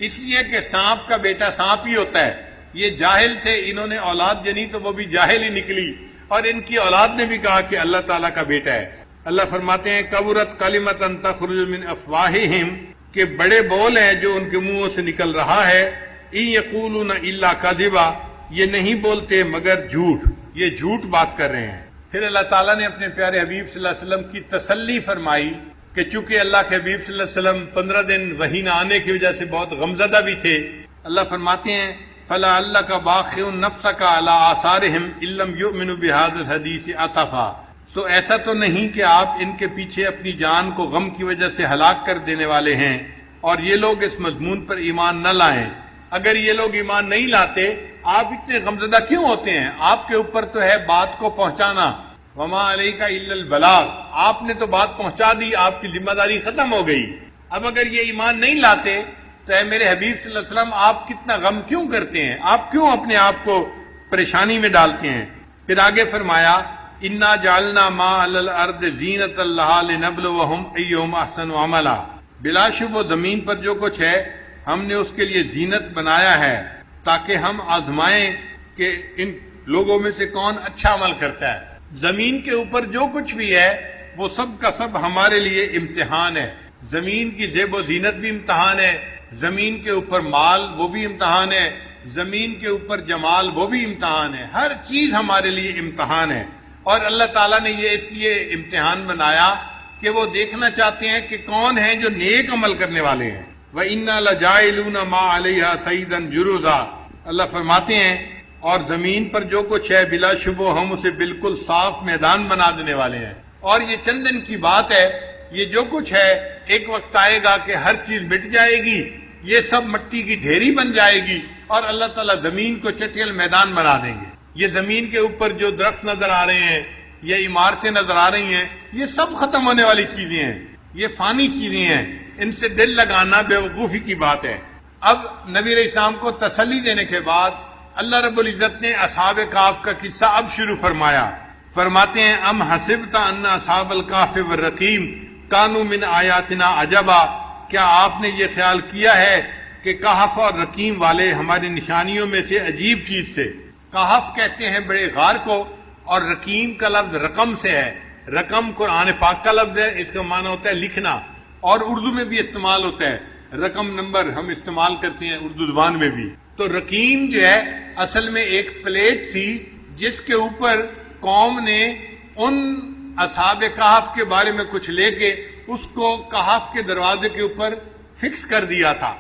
اس لیے کہ سانپ کا بیٹا سانپ ہی ہوتا ہے۔ یہ جاہل تھے، انہوں نے اولاد جنی تو وہ بھی جاہل ہی نکلی، اور ان کی اولاد نے بھی کہا کہ اللہ تعالیٰ کا بیٹا ہے۔ اللہ فرماتے ہیں کبرت کلمۃ تخرج من افواہہم، کہ بڑے بول ہیں جو ان کے منہوں سے نکل رہا ہے، ان یقولون الا کذبا، یہ نہیں بولتے مگر جھوٹ، یہ جھوٹ بات کر رہے ہیں۔ پھر اللہ تعالیٰ نے اپنے پیارے حبیب صلی اللہ علیہ وسلم کی تسلی فرمائی کہ چونکہ اللہ کے حبیب صلی اللہ علیہ وسلم 15 دن وحی نہ آنے کی وجہ سے بہت غمزدہ بھی تھے۔ اللہ فرماتے ہیں فَلَعَلَّكَ بَاخِعٌ نَفْسَكَ عَلَىٰ آثَارِهِمْ إِن لَّمْ يُؤْمِنُوا بِهَٰذَا الْحَدِيثِ آسَفًا، تو ایسا تو نہیں کہ آپ ان کے پیچھے اپنی جان کو غم کی وجہ سے ہلاک کر دینے والے ہیں اور یہ لوگ اس مضمون پر ایمان نہ لائیں۔ اگر یہ لوگ ایمان نہیں لاتے آپ اتنے غمزدہ کیوں ہوتے ہیں؟ آپ کے اوپر تو ہے بات کو پہنچانا، وما علیک الا البلاغ، آپ نے تو بات پہنچا دی، آپ کی ذمہ داری ختم ہو گئی۔ اب اگر یہ ایمان نہیں لاتے تو اے میرے حبیب صلی اللہ علیہ وسلم آپ کتنا غم کیوں کرتے ہیں؟ آپ کیوں اپنے آپ کو پریشانی میں ڈالتے ہیں؟ پھر آگے فرمایا انا جعلنا ما علی الارض زینۃ لہا لنبلوہم ایہم احسن عملا، بلا شبہ زمین پر جو کچھ ہے ہم نے اس کے لیے زینت بنایا ہے تاکہ ہم آزمائیں کہ ان لوگوں میں سے کون اچھا عمل کرتا ہے۔ زمین کے اوپر جو کچھ بھی ہے وہ سب کا سب ہمارے لیے امتحان ہے۔ زمین کی زیب و زینت بھی امتحان ہے، زمین کے اوپر مال وہ بھی امتحان ہے، زمین کے اوپر جمال وہ بھی امتحان ہے، ہر چیز ہمارے لیے امتحان ہے۔ اور اللہ تعالیٰ نے یہ اس لیے امتحان بنایا کہ وہ دیکھنا چاہتے ہیں کہ کون ہیں جو نیک عمل کرنے والے ہیں۔ وَإِنَّا لَجَاعِلُونَ مَا عَلَيْهَا صَعِيدًا جُرُزًا، اللہ فرماتے ہیں اور زمین پر جو کچھ ہے بلا شبہ ہم اسے بالکل صاف میدان بنا دینے والے ہیں۔ اور یہ چند دن کی بات ہے، یہ جو کچھ ہے ایک وقت آئے گا کہ ہر چیز مٹ جائے گی، یہ سب مٹی کی ڈھیری بن جائے گی اور اللہ تعالیٰ زمین کو چٹیل میدان بنا دیں گے۔ یہ زمین کے اوپر جو درخت نظر آ رہے ہیں یا عمارتیں نظر آ رہی ہیں یہ سب ختم ہونے والی چیزیں ہیں، یہ فانی چیزیں ہیں، ان سے دل لگانا بے وقوفی کی بات ہے۔ اب نبی علیہ السلام کو تسلی دینے کے بعد اللہ رب العزت نے اصحاب کہف کا قصہ اب شروع فرمایا۔ فرماتے ہیں ام حسبت ان اصحاب الکہف والرقیم کانوا من آیاتنا عجبا، کیا آپ نے یہ خیال کیا ہے کہ کہف اور رقیم والے ہماری نشانیوں میں سے عجیب چیز تھے؟ کہف کہتے ہیں بڑے غار کو، اور رقیم کا لفظ رقم سے ہے۔ رقم قرآن پاک کا لفظ ہے، اس کا معنی ہوتا ہے لکھنا، اور اردو میں بھی استعمال ہوتا ہے، رقم نمبر ہم استعمال کرتے ہیں اردو زبان میں بھی۔ تو رقیم جو ہے اصل میں ایک پلیٹ تھی جس کے اوپر قوم نے ان اصحاب کہف کے بارے میں کچھ لے کے اس کو کہف کے دروازے کے اوپر فکس کر دیا تھا۔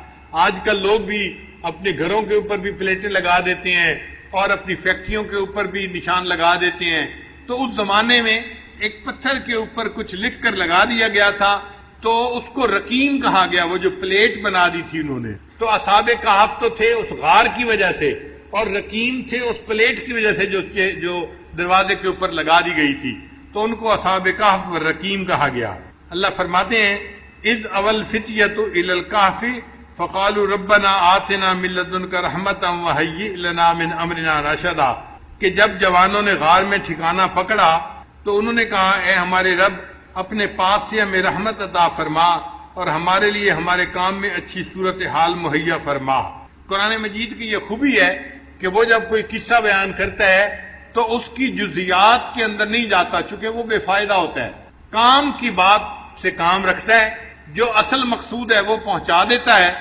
آج کل لوگ بھی اپنے گھروں کے اوپر بھی پلیٹیں لگا دیتے ہیں اور اپنی فیکٹریوں کے اوپر بھی نشان لگا دیتے ہیں۔ تو اس زمانے میں ایک پتھر کے اوپر کچھ لکھ کر لگا دیا گیا تھا تو اس کو رقیم کہا گیا، وہ جو پلیٹ بنا دی تھی انہوں نے۔ تو اصحاب کہف تو تھے اس غار کی وجہ سے، اور رقیم تھے اس پلیٹ کی وجہ سے جو دروازے کے اوپر لگا دی گئی تھی، تو ان کو اصحاب کہف و رقیم کہا گیا۔ اللہ فرماتے ہیں اذ اول فتیۃ الی الکہف فقالوا ربنا آتنا من لدنک رحمۃ وہیئ لنا من امرنا رشدا، کہ جب جوانوں نے غار میں ٹھکانہ پکڑا تو انہوں نے کہا اے ہمارے رب اپنے پاس سے ہمیں رحمت عطا فرما اور ہمارے لیے ہمارے کام میں اچھی صورتحال مہیا فرما۔ قرآن مجید کی یہ خوبی ہے کہ وہ جب کوئی قصہ بیان کرتا ہے تو اس کی جزیات کے اندر نہیں جاتا، چونکہ وہ بے فائدہ ہوتا ہے، کام کی بات سے کام رکھتا ہے، جو اصل مقصود ہے وہ پہنچا دیتا ہے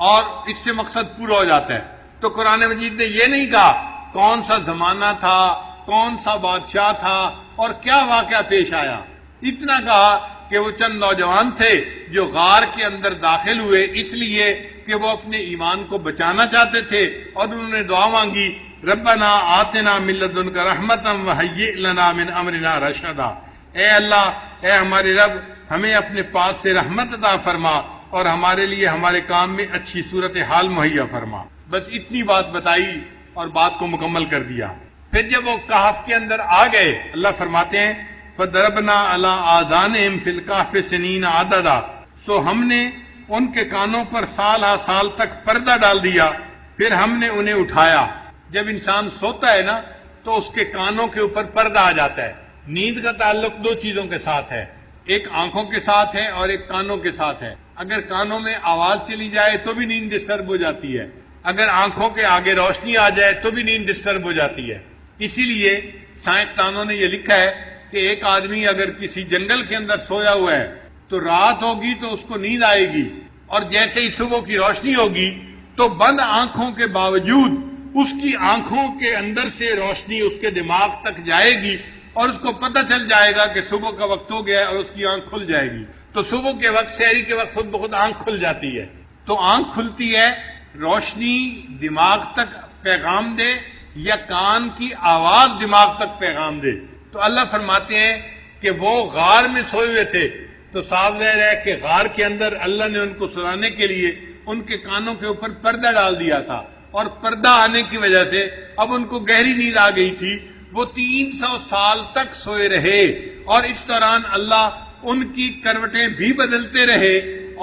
اور اس سے مقصد پورا ہو جاتا ہے۔ تو قرآن مجید نے یہ نہیں کہا کون سا زمانہ تھا، کون سا بادشاہ تھا اور کیا واقعہ پیش آیا، اتنا کہا کہ وہ چند نوجوان تھے جو غار کے اندر داخل ہوئے اس لیے کہ وہ اپنے ایمان کو بچانا چاہتے تھے، اور انہوں نے دعا مانگی ربنا آتنا من لدنک رحمۃ وہیئ لنا من امرنا رشدا، اے اللہ اے ہمارے رب ہمیں اپنے پاس سے رحمت عطا فرما اور ہمارے لیے ہمارے کام میں اچھی صورتحال مہیا فرما۔ بس اتنی بات بتائی اور بات کو مکمل کر دیا۔ پھر جب وہ کہف کے اندر آ گئے، اللہ فرماتے ہیں فَضَرَبْنَا عَلَىٰ آذَانِهِمْ فِي الْكَهْفِ سِنِينَ عَدَدًا، سو ہم نے ان کے کانوں پر سال ہا سال تک پردہ ڈال دیا، پھر ہم نے انہیں اٹھایا۔ جب انسان سوتا ہے نا تو اس کے کانوں کے اوپر پردہ آ جاتا ہے۔ نیند کا تعلق دو چیزوں کے ساتھ ہے، ایک آنکھوں کے ساتھ ہے اور ایک کانوں کے ساتھ ہے۔ اگر کانوں میں آواز چلی جائے تو بھی نیند ڈسٹرب ہو جاتی ہے، اگر آنکھوں کے آگے روشنی آ جائے تو بھی نیند ڈسٹرب ہو جاتی ہے۔ اسی لیے سائنسدانوں نے یہ لکھا ہے کہ ایک آدمی اگر کسی جنگل کے اندر سویا ہوا ہے تو رات ہوگی تو اس کو نیند آئے گی، اور جیسے ہی صبح کی روشنی ہوگی تو بند آنکھوں کے باوجود اس کی آنکھوں کے اندر سے روشنی اس کے دماغ تک جائے گی اور اس کو پتہ چل جائے گا کہ صبح کا وقت ہو گیا ہے اور اس کی آنکھ کھل جائے گی۔ تو صبح کے وقت، سحری کے وقت خود بخود آنکھ کھل جاتی ہے۔ تو آنکھ کھلتی ہے، روشنی دماغ تک پیغام دے یا کان کی آواز دماغ تک پیغام دے۔ تو اللہ فرماتے ہیں کہ وہ غار میں سوئے ہوئے تھے، تو صاف ظاہر ہے کہ غار کے اندر اللہ نے ان کو سلانے کے لیے ان کے کانوں کے اوپر پردہ ڈال دیا تھا، اور پردہ آنے کی وجہ سے اب ان کو گہری نیند آ گئی تھی۔ وہ 300 سال تک سوئے رہے، اور اس دوران اللہ ان کی کروٹیں بھی بدلتے رہے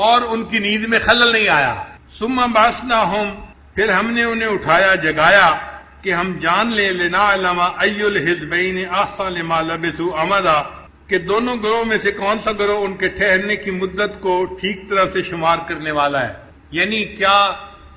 اور ان کی نیند میں خلل نہیں آیا۔ ثم بعثناہم، پھر ہم نے انہیں اٹھایا، جگایا کہ ہم جان لیں لنعلم ای الحزبین احصی لما لبثوا امدا، کہ دونوں گروہ میں سے کون سا گروہ ان کے ٹھہرنے کی مدت کو ٹھیک طرح سے شمار کرنے والا ہے۔ یعنی کیا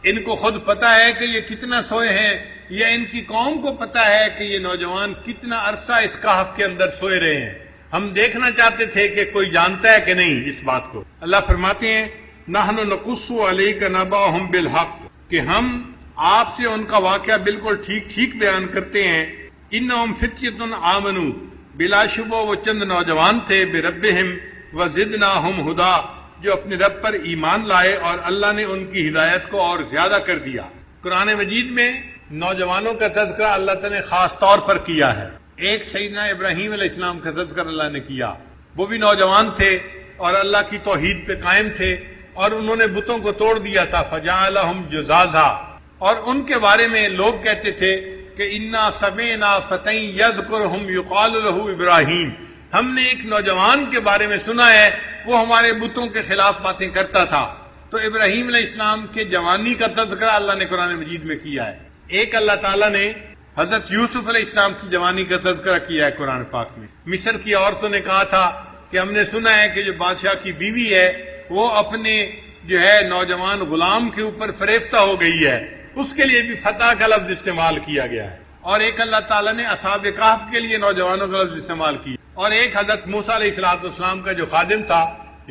ان کو خود پتا ہے کہ یہ کتنا سوئے ہیں، یا ان کی قوم کو پتا ہے کہ یہ نوجوان کتنا عرصہ اس کہف کے اندر سوئے رہے ہیں؟ ہم دیکھنا چاہتے تھے کہ کوئی جانتا ہے کہ نہیں اس بات کو۔ اللہ فرماتے ہیں نحن نقص علیک نبأہم بالحق، کہ ہم آپ سے ان کا واقعہ بالکل ٹھیک بیان کرتے ہیں۔ انہم فتیۃ آمنوا، بلا شبہ وہ چند نوجوان تھے، بربہم وزدناہم ہدا، جو اپنے رب پر ایمان لائے اور اللہ نے ان کی ہدایت کو اور زیادہ کر دیا۔ قرآن مجید میں نوجوانوں کا تذکرہ اللہ تعالیٰ نے خاص طور پر کیا ہے۔ ایک سیدنا ابراہیم علیہ السلام کا تذکرہ اللہ نے کیا، وہ بھی نوجوان تھے اور اللہ کی توحید پہ قائم تھے، اور انہوں نے بتوں کو توڑ دیا تھا، فجعلہم جزازا، اور ان کے بارے میں لوگ کہتے تھے کہ انا سمعنا فتى یذکرہم یقال لہ ابراہیم، ہم نے ایک نوجوان کے بارے میں سنا ہے وہ ہمارے بتوں کے خلاف باتیں کرتا تھا۔ تو ابراہیم علیہ السلام کے جوانی کا تذکرہ اللہ نے قرآن مجید میں کیا ہے۔ ایک اللہ تعالیٰ نے حضرت یوسف علیہ السلام کی جوانی کا تذکرہ کیا ہے قرآن پاک میں۔ مصر کی عورتوں نے کہا تھا کہ ہم نے سنا ہے کہ جو بادشاہ کی بیوی ہے وہ اپنے جو ہے نوجوان غلام کے اوپر فریفتہ ہو گئی ہے، اس کے لیے بھی فتح کا لفظ استعمال کیا گیا ہے۔ اور ایک اللہ تعالیٰ نے اصحاب کہف کے لیے نوجوانوں کا لفظ استعمال کیا، اور ایک حضرت موسیٰ علیہ السلام کا جو خادم تھا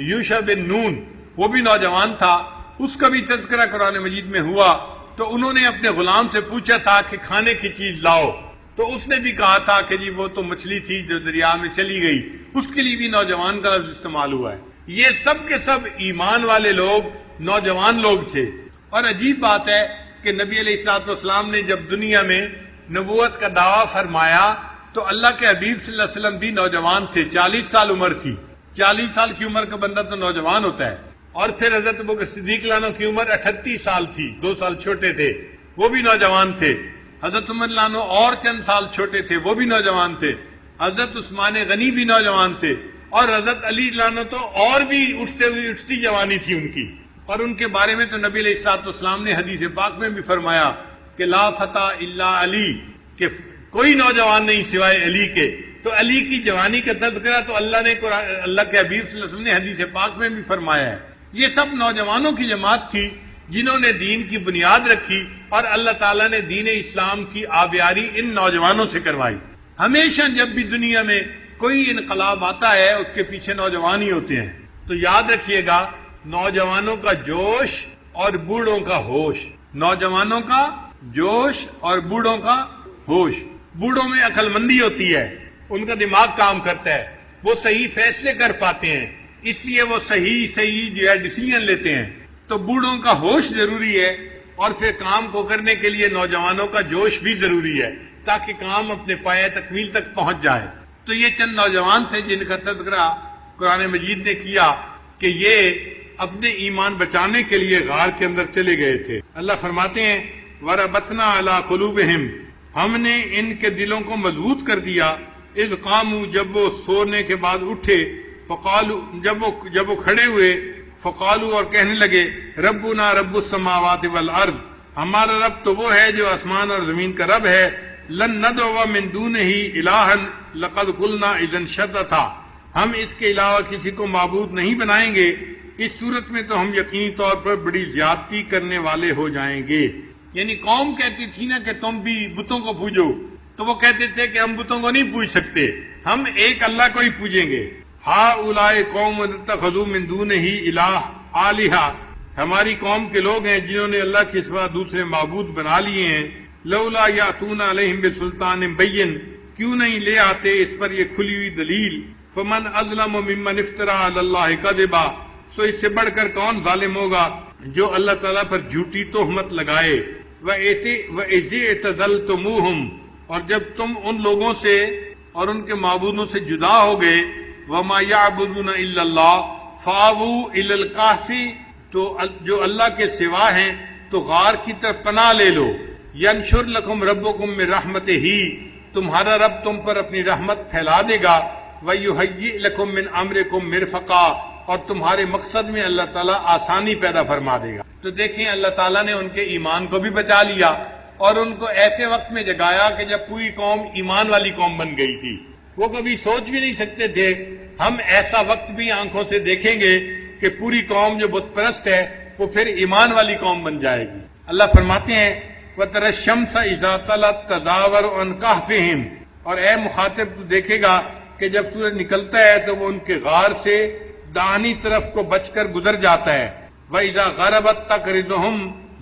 یوشع بن نون، وہ بھی نوجوان تھا، اس کا بھی تذکرہ قرآن مجید میں ہوا۔ تو انہوں نے اپنے غلام سے پوچھا تھا کہ کھانے کی چیز لاؤ، تو اس نے بھی کہا تھا کہ جی وہ تو مچھلی تھی جو دریا میں چلی گئی، اس کے لیے بھی نوجوان کا لفظ استعمال ہوا ہے۔ یہ سب کے سب ایمان والے لوگ نوجوان لوگ تھے۔ اور عجیب بات ہے کہ نبی علیہ الصلوۃ والسلام نے جب دنیا میں نبوت کا دعویٰ فرمایا تو اللہ کے حبیب صلی اللہ علیہ وسلم بھی نوجوان تھے، 40 سال عمر تھی۔ 40 سال کی عمر کا بندہ تو نوجوان ہوتا ہے۔ اور پھر حضرت ابوبکر صدیق عنہ کی عمر 38 سال تھی، 2 سال چھوٹے تھے، وہ بھی نوجوان تھے۔ حضرت عمر عنہ اور چند سال چھوٹے تھے، وہ بھی نوجوان تھے۔ حضرت عثمان غنی بھی نوجوان تھے، اور حضرت علی عنہ تو اور بھی اٹھتی جوانی تھی ان کی۔ اور ان کے بارے میں تو نبی علیہ الصلوۃ والسلام نے حدیث پاک میں بھی فرمایا کہ لا فتى الا علی، کہ کوئی نوجوان نہیں سوائے علی کے۔ تو علی کی جوانی کا تذکرہ تو اللہ کے حبیب صلی اللہ علیہ وسلم نے حدیث پاک میں بھی فرمایا ہے۔ یہ سب نوجوانوں کی جماعت تھی جنہوں نے دین کی بنیاد رکھی، اور اللہ تعالیٰ نے دین اسلام کی آبیاری ان نوجوانوں سے کروائی۔ ہمیشہ جب بھی دنیا میں کوئی انقلاب آتا ہے اس کے پیچھے نوجوان ہی ہوتے ہیں۔ تو یاد رکھیے گا، نوجوانوں کا جوش اور بوڑھوں کا ہوش، نوجوانوں کا جوش اور بوڑھوں کا ہوش۔ بوڑھوں میں عقل مندی ہوتی ہے، ان کا دماغ کام کرتا ہے، وہ صحیح فیصلے کر پاتے ہیں، اس لیے وہ صحیح جو ہے ڈیسیژن لیتے ہیں۔ تو بوڑھوں کا ہوش ضروری ہے، اور پھر کام کو کرنے کے لیے نوجوانوں کا جوش بھی ضروری ہے، تاکہ کام اپنے پایہ تکمیل تک پہنچ جائے۔ تو یہ چند نوجوان تھے جن کا تذکرہ قرآن مجید نے کیا کہ یہ اپنے ایمان بچانے کے لیے غار کے اندر چلے گئے تھے۔ اللہ فرماتے ہیں وَرَبَطْنَا عَلَىٰ قُلُوبِهِمْ، ہم نے ان کے دلوں کو مضبوط کر دیا، اذ قاموا جب وہ سونے کے بعد اٹھے، فقالوا جب وہ کھڑے ہوئے، فقالوا اور کہنے لگے، ربنا رب السماوات والارض، ہمارا رب تو وہ ہے جو آسمان اور زمین کا رب ہے، لن ندعو من دونہ الہا لقد قلنا اذا شططا، ہم اس کے علاوہ کسی کو معبود نہیں بنائیں گے، اس صورت میں تو ہم یقینی طور پر بڑی زیادتی کرنے والے ہو جائیں گے۔ یعنی قوم کہتی تھی نا کہ تم بھی بتوں کو پوجو، تو وہ کہتے تھے کہ ہم بتوں کو نہیں پوج سکتے، ہم ایک اللہ کو ہی پوجیں گے۔ ہؤلاء قوم اتخذوا من دونہ الہا، ہماری قوم کے لوگ ہیں جنہوں نے اللہ کے سوا دوسرے معبود بنا لیے ہیں۔ لولا یاتون علیہم بسلطان بین، کیوں نہیں لے آتے اس پر یہ کھلی ہوئی دلیل۔ فمن اظلم ممن افترى علی اللہ کذبا، سو اس سے بڑھ کر کون ظالم ہوگا جو اللہ تعالیٰ پر جھوٹی تہمت لگائے۔ وَإِذِ اعْتَزَلْتُمُوهُمْ، اور جب تم ان لوگوں سے اور ان کے معبودوں سے جدا ہو گئے، وَمَا يَعْبُدُونَ إِلَّا اللَّهِ فَآوُوا إِلَى الْكَهْفِ، تو جو اللہ کے سوا ہیں تو غار کی طرف پناہ لے لو۔ يَنشُرْ لَكُمْ رَبُّكُمْ مِنْ رَحْمَتِهِ، تمہارا رب تم پر اپنی رحمت پھیلا دے گا۔ وَيُهَيِّئْ لَكُمْ مِنْ أَمْرِكُمْ مِرْفَقًا، اور تمہارے مقصد میں اللہ تعالیٰ آسانی پیدا فرما دے گا۔ تو دیکھیں اللہ تعالیٰ نے ان کے ایمان کو بھی بچا لیا اور ان کو ایسے وقت میں جگایا کہ جب پوری قوم ایمان والی قوم بن گئی تھی۔ وہ کبھی سوچ بھی نہیں سکتے تھے ہم ایسا وقت بھی آنکھوں سے دیکھیں گے کہ پوری قوم جو بت پرست ہے وہ پھر ایمان والی قوم بن جائے گی۔ اللہ فرماتے ہیں وَتَرَى الشَّمْسَ إِذَا طَلَعَتْ تَزَاوَرُ عَنْ كَهْفِهِمْ، اور اے مخاطب تو دیکھے گا کہ جب سورج نکلتا ہے تو وہ ان کے غار سے داہنی طرف کو بچ کر گزر جاتا ہے۔ وَإِذَا غَرَبَتْ تَقْرِضُهُمْ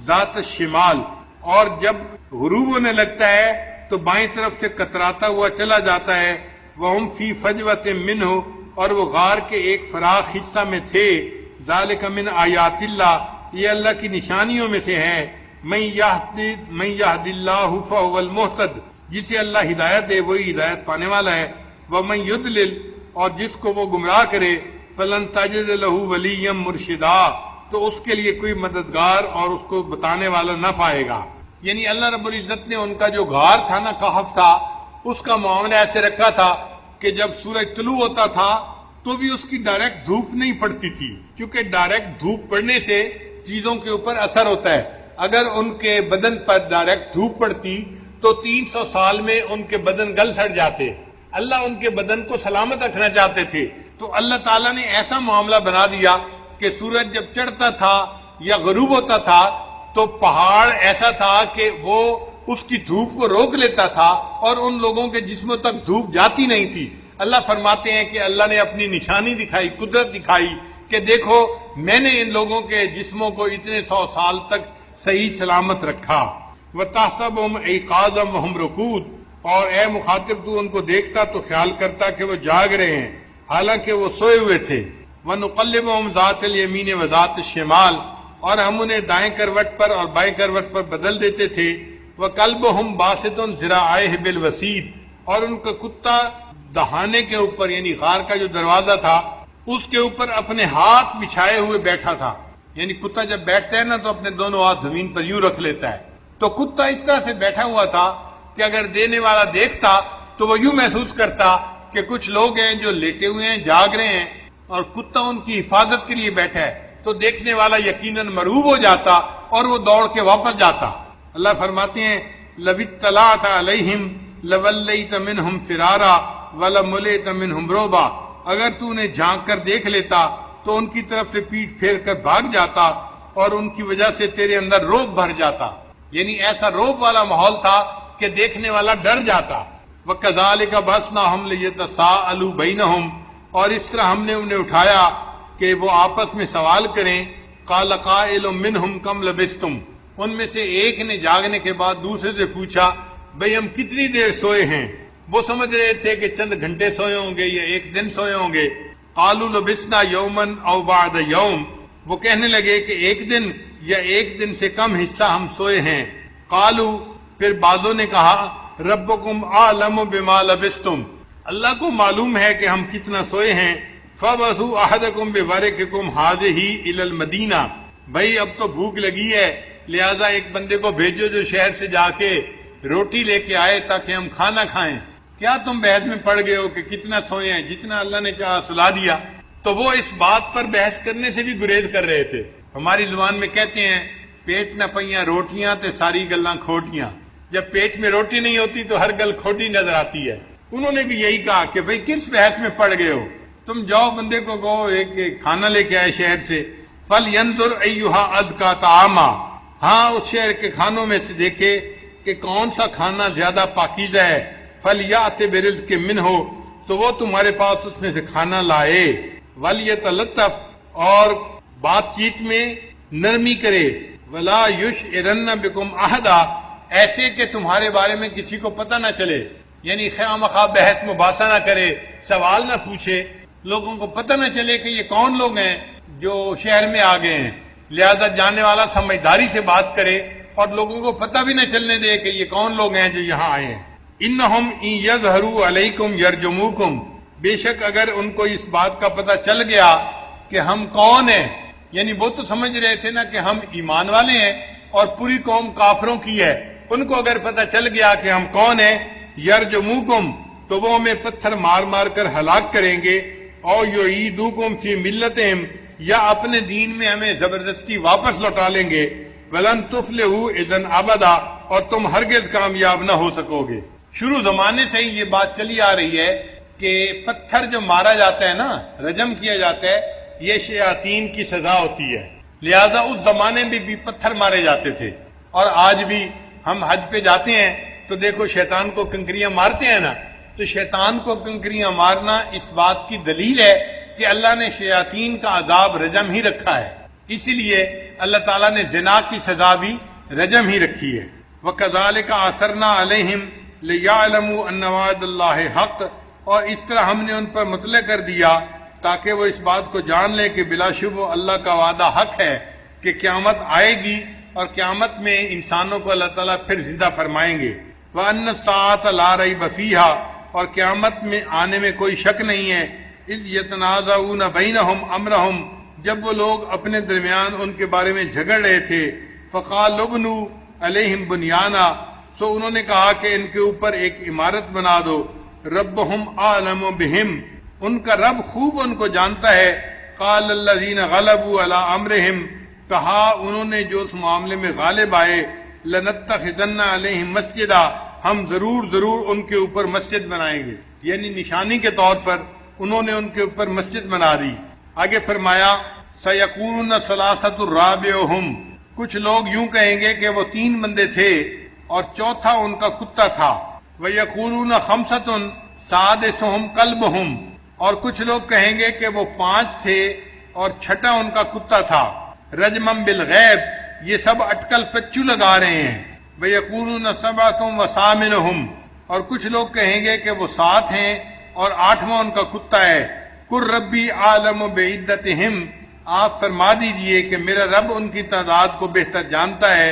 ذَاتَ الشِّمَالِ، اور جب غروب ہونے لگتا ہے تو بائیں طرف سے کتراتا ہوا چلا جاتا ہے۔ وَهُمْ فِي فَجْوَةٍ مِّنْهُ، اور وہ غار کے ایک فراخ حصہ میں تھے۔ ذَلِكَ مِنْ آیاتِ اللَّهِ، یہ اللہ کی نشانیوں میں سے ہے۔ مَن يَهْدِ اللَّهُ فَهُوَ الْمُهْتَدِ، جسے اللہ ہدایت دے وہی ہدایت پانے والا ہے۔ وَمَن يُضْلِلْ، اور جس کو وہ گمراہ کرے، فَلَن تَجِدَ لَهُ وَلِيًّا مُرْشِدًا، تو اس کے لیے کوئی مددگار اور اس کو بتانے والا نہ پائے گا۔ یعنی اللہ رب العزت نے ان کا جو غار تھا نا، کہف تھا، اس کا معاملہ ایسے رکھا تھا کہ جب سورج طلوع ہوتا تھا تو بھی اس کی ڈائریکٹ دھوپ نہیں پڑتی تھی، کیونکہ ڈائریکٹ دھوپ پڑنے سے چیزوں کے اوپر اثر ہوتا ہے۔ اگر ان کے بدن پر ڈائریکٹ دھوپ پڑتی تو 300 سال میں ان کے بدن گل سڑ جاتے۔ اللہ ان کے بدن کو سلامت رکھنا چاہتے تھے، تو اللہ تعالیٰ نے ایسا معاملہ بنا دیا کہ سورج جب چڑھتا تھا یا غروب ہوتا تھا تو پہاڑ ایسا تھا کہ وہ اس کی دھوپ کو روک لیتا تھا اور ان لوگوں کے جسموں تک دھوپ جاتی نہیں تھی۔ اللہ فرماتے ہیں کہ اللہ نے اپنی نشانی دکھائی، قدرت دکھائی کہ دیکھو میں نے ان لوگوں کے جسموں کو اتنے 100 سال تک صحیح سلامت رکھا۔ وَتَحْسَبُهُمْ أَيْقَاظًا وَهُمْ رُقُودٌ، اور اے مخاطب تو ان کو دیکھتا تو خیال کرتا کہ وہ جاگ رہے ہیں حالانکہ وہ سوئے ہوئے تھے۔ وَنُقَلِّبُهُمْ ذَاتَ الْيَمِينِ وَذَاتِ الشِّمَالِ، اور ہم انہیں دائیں کروٹ پر اور بائیں کروٹ پر بدل دیتے تھے۔ وَكَلْبُهُمْ بَاسِطٌ ذِرَاعَيْهِ بِالْوَسِيدِ، اور ان کا کتا دہانے کے اوپر یعنی غار کا جو دروازہ تھا اس کے اوپر اپنے ہاتھ بچھائے ہوئے بیٹھا تھا۔ یعنی کتا جب بیٹھتا ہے نا تو اپنے دونوں ہاتھ زمین پر یوں رکھ لیتا ہے، تو کتا اس طرح سے بیٹھا ہوا تھا کہ اگر دینے والا دیکھتا تو وہ یوں محسوس کرتا کہ کچھ لوگ ہیں جو لیٹے ہوئے ہیں، جاگ رہے ہیں، اور کتا ان کی حفاظت کے لیے بیٹھا ہے، تو دیکھنے والا یقیناً مرعوب ہو جاتا اور وہ دوڑ کے واپس جاتا۔ اللہ فرماتے ہیں لَوِ اطَّلَعْتَ عَلَيْهِمْ لَوَلَّيْتَ مِنْهُمْ فِرَارًا وَلَمُلِئْتَ مِنْهُمْ رُعْبًا، اگر تو انہیں جھانک کر دیکھ لیتا تو ان کی طرف سے پیٹ پھیر کر بھاگ جاتا اور ان کی وجہ سے تیرے اندر روب بھر جاتا۔ یعنی ایسا روب والا ماحول تھا کہ دیکھنے والا ڈر جاتا۔ وَكَذَلِكَ بَعَثْنَاهُمْ لِيَتَسَاءَلُوا بَيْنَهُمْ، اور اس طرح ہم نے انہیں اٹھایا کہ وہ آپس میں سوال کریں۔ قَالَ قَائِلٌ مِّنْهُمْ كَمْ لَبِثْتُمْ، ان میں سے ایک نے جاگنے کے بعد دوسرے سے پوچھا بھئی ہم کتنی دیر سوئے ہیں؟ وہ سمجھ رہے تھے کہ چند گھنٹے سوئے ہوں گے یا ایک دن سوئے ہوں گے۔ قالوا لبثنا یوما او بعد یوم، وہ کہنے لگے کہ ایک دن یا ایک دن سے کم حصہ ہم سوئے ہیں۔ قالوا، پھر بعضوں نے کہا ربکم اعلم بما لبثتم، اللہ کو معلوم ہے کہ ہم کتنا سوئے ہیں۔ فبعثوا احدکم بورقکم هذه الى المدینہ، بھائی اب تو بھوک لگی ہے لہذا ایک بندے کو بھیجو جو شہر سے جا کے روٹی لے کے آئے تاکہ ہم کھانا کھائیں، کیا تم بحث میں پڑ گئے ہو کہ کتنا سوئے ہیں؟ جتنا اللہ نے چاہا سلا دیا۔ تو وہ اس بات پر بحث کرنے سے بھی گریز کر رہے تھے۔ ہماری زبان میں کہتے ہیں پیٹ نہ پئیاں روٹیاں تے ساری گلاں کھوٹیاں، جب پیٹ میں روٹی نہیں ہوتی تو ہر گل کھوٹی نظر آتی ہے۔ انہوں نے بھی یہی کہا کہ بھئی کس بحث میں پڑ گئے ہو، تم جاؤ بندے کو کہو ایک کھانا لے کے آئے شہر سے، فَلْيَنْظُرْ أَيُّهَا أَزْكَىٰ طَعَامًا، ہاں اس شہر کے کھانوں میں سے دیکھے کہ کون سا کھانا زیادہ پاکیزہ ہے، فَلْيَأْتِ بِرِزْقٍ مِّنْهُ، تو وہ تمہارے پاس اس میں سے کھانا لائے، وَلْيَتَلَطَّفْ، اور بات چیت میں نرمی کرے، وَلَا يُشْعِرَنَّ بِكُمْ أَحَدًا، ایسے کہ تمہارے بارے میں کسی کو پتہ نہ چلے، یعنی خواہ مخواہ بحث مباحثہ نہ کرے، سوال نہ پوچھے، لوگوں کو پتہ نہ چلے کہ یہ کون لوگ ہیں جو شہر میں آ گئے ہیں، لہذا جاننے والا سمجھداری سے بات کرے اور لوگوں کو پتہ بھی نہ چلنے دے کہ یہ کون لوگ ہیں جو یہاں آئے ہیں۔ انہم ان یظہروا علیکم یرجموکم، بے شک اگر ان کو اس بات کا پتہ چل گیا کہ ہم کون ہیں، یعنی وہ تو سمجھ رہے تھے نا کہ ہم ایمان والے ہیں اور پوری قوم کافروں کی ہے، ان کو اگر پتہ چل گیا کہ ہم کون ہیں، یرجموکم، تو وہ ہمیں پتھر مار مار کر ہلاک کریں گے، او یعیدوکم فی ملتہم، یا اپنے دین میں ہمیں زبردستی واپس لوٹا لیں گے، ولن تفلحوا اذا ابدا، اور تم ہرگز کامیاب نہ ہو سکو گے۔ شروع زمانے سے ہی یہ بات چلی آ رہی ہے کہ پتھر جو مارا جاتا ہے نا، رجم کیا جاتا ہے، یہ شیاطین کی سزا ہوتی ہے، لہذا اس زمانے میں بھی پتھر مارے جاتے تھے، اور آج بھی ہم حج پہ جاتے ہیں تو دیکھو شیطان کو کنکریاں مارتے ہیں نا، تو شیطان کو کنکریاں مارنا اس بات کی دلیل ہے کہ اللہ نے شیاطین کا عذاب رجم ہی رکھا ہے، اسی لیے اللہ تعالیٰ نے زنا کی سزا بھی رجم ہی رکھی ہے۔ وَكَذَلِكَ أَثَرْنَا عَلَيْهِمْ لِيَعْلَمُوا أَنَّ وَعْدَ اللَّهِ حَقٌّ، اور اس طرح ہم نے ان پر مطلع کر دیا تاکہ وہ اس بات کو جان لے کہ بلا شبہ اللہ کا وعدہ حق ہے کہ قیامت آئے گی، اور قیامت میں انسانوں کو اللہ تعالیٰ پھر زندہ فرمائیں گے۔ وَأَنَّ السَّاعَةَ لَا رَيْبَ فِيهَا، اور قیامت میں آنے میں کوئی شک نہیں ہے، اِذْ يَتَنَازَعُونَ بَيْنَهُمْ أَمْرَهُمْ، جب وہ لوگ اپنے درمیان ان کے بارے میں جھگڑ رہے تھے، فَقَالُوا ابْنُوا عَلَيْهِمْ بُنْيَانًا، سو انہوں نے کہا کہ ان کے اوپر ایک عمارت بنا دو، رَبُّهُمْ أَعْلَمُ بِهِمْ، ان کا رب خوب ان کو جانتا ہے، قَالَ الَّذِينَ غَلَبُوا عَلَىٰ أَمْرِهِمْ، کہا انہوں نے جو اس معاملے میں غالب آئے، لَنَتَّخِذَنَّ عَلَيْهِمْ مَسْجِدًا، ہم ضرور ان کے اوپر مسجد بنائیں گے، یعنی نشانی کے طور پر انہوں نے ان کے اوپر مسجد بنا دی۔ آگے فرمایا سَيَقُولُونَ ثَلَاثَةٌ رَابِعُهُمْ، کچھ لوگ یوں کہیں گے کہ وہ 3 بندے تھے اور چوتھا ان کا کتا تھا، وَيَقُولُونَ خَمْسَةٌ سَادِسُهُمْ كَلْبُهُمْ، اور کچھ لوگ کہیں گے کہ وہ 5 تھے اور چھٹا ان کا کتا تھا، رجمًا بالغیب، یہ سب اٹکل پچو لگا رہے ہیں، وَيَقُولُونَ سَبْعَةٌ وَثَامِنُهُمْ، اور کچھ لوگ کہیں گے کہ وہ 7 ہیں اور 8واں ان کا کتا ہے، قُل رَبِّي أَعْلَمُ بِعِدَّتِهِمْ، آپ فرما دیجئے کہ میرا رب ان کی تعداد کو بہتر جانتا ہے،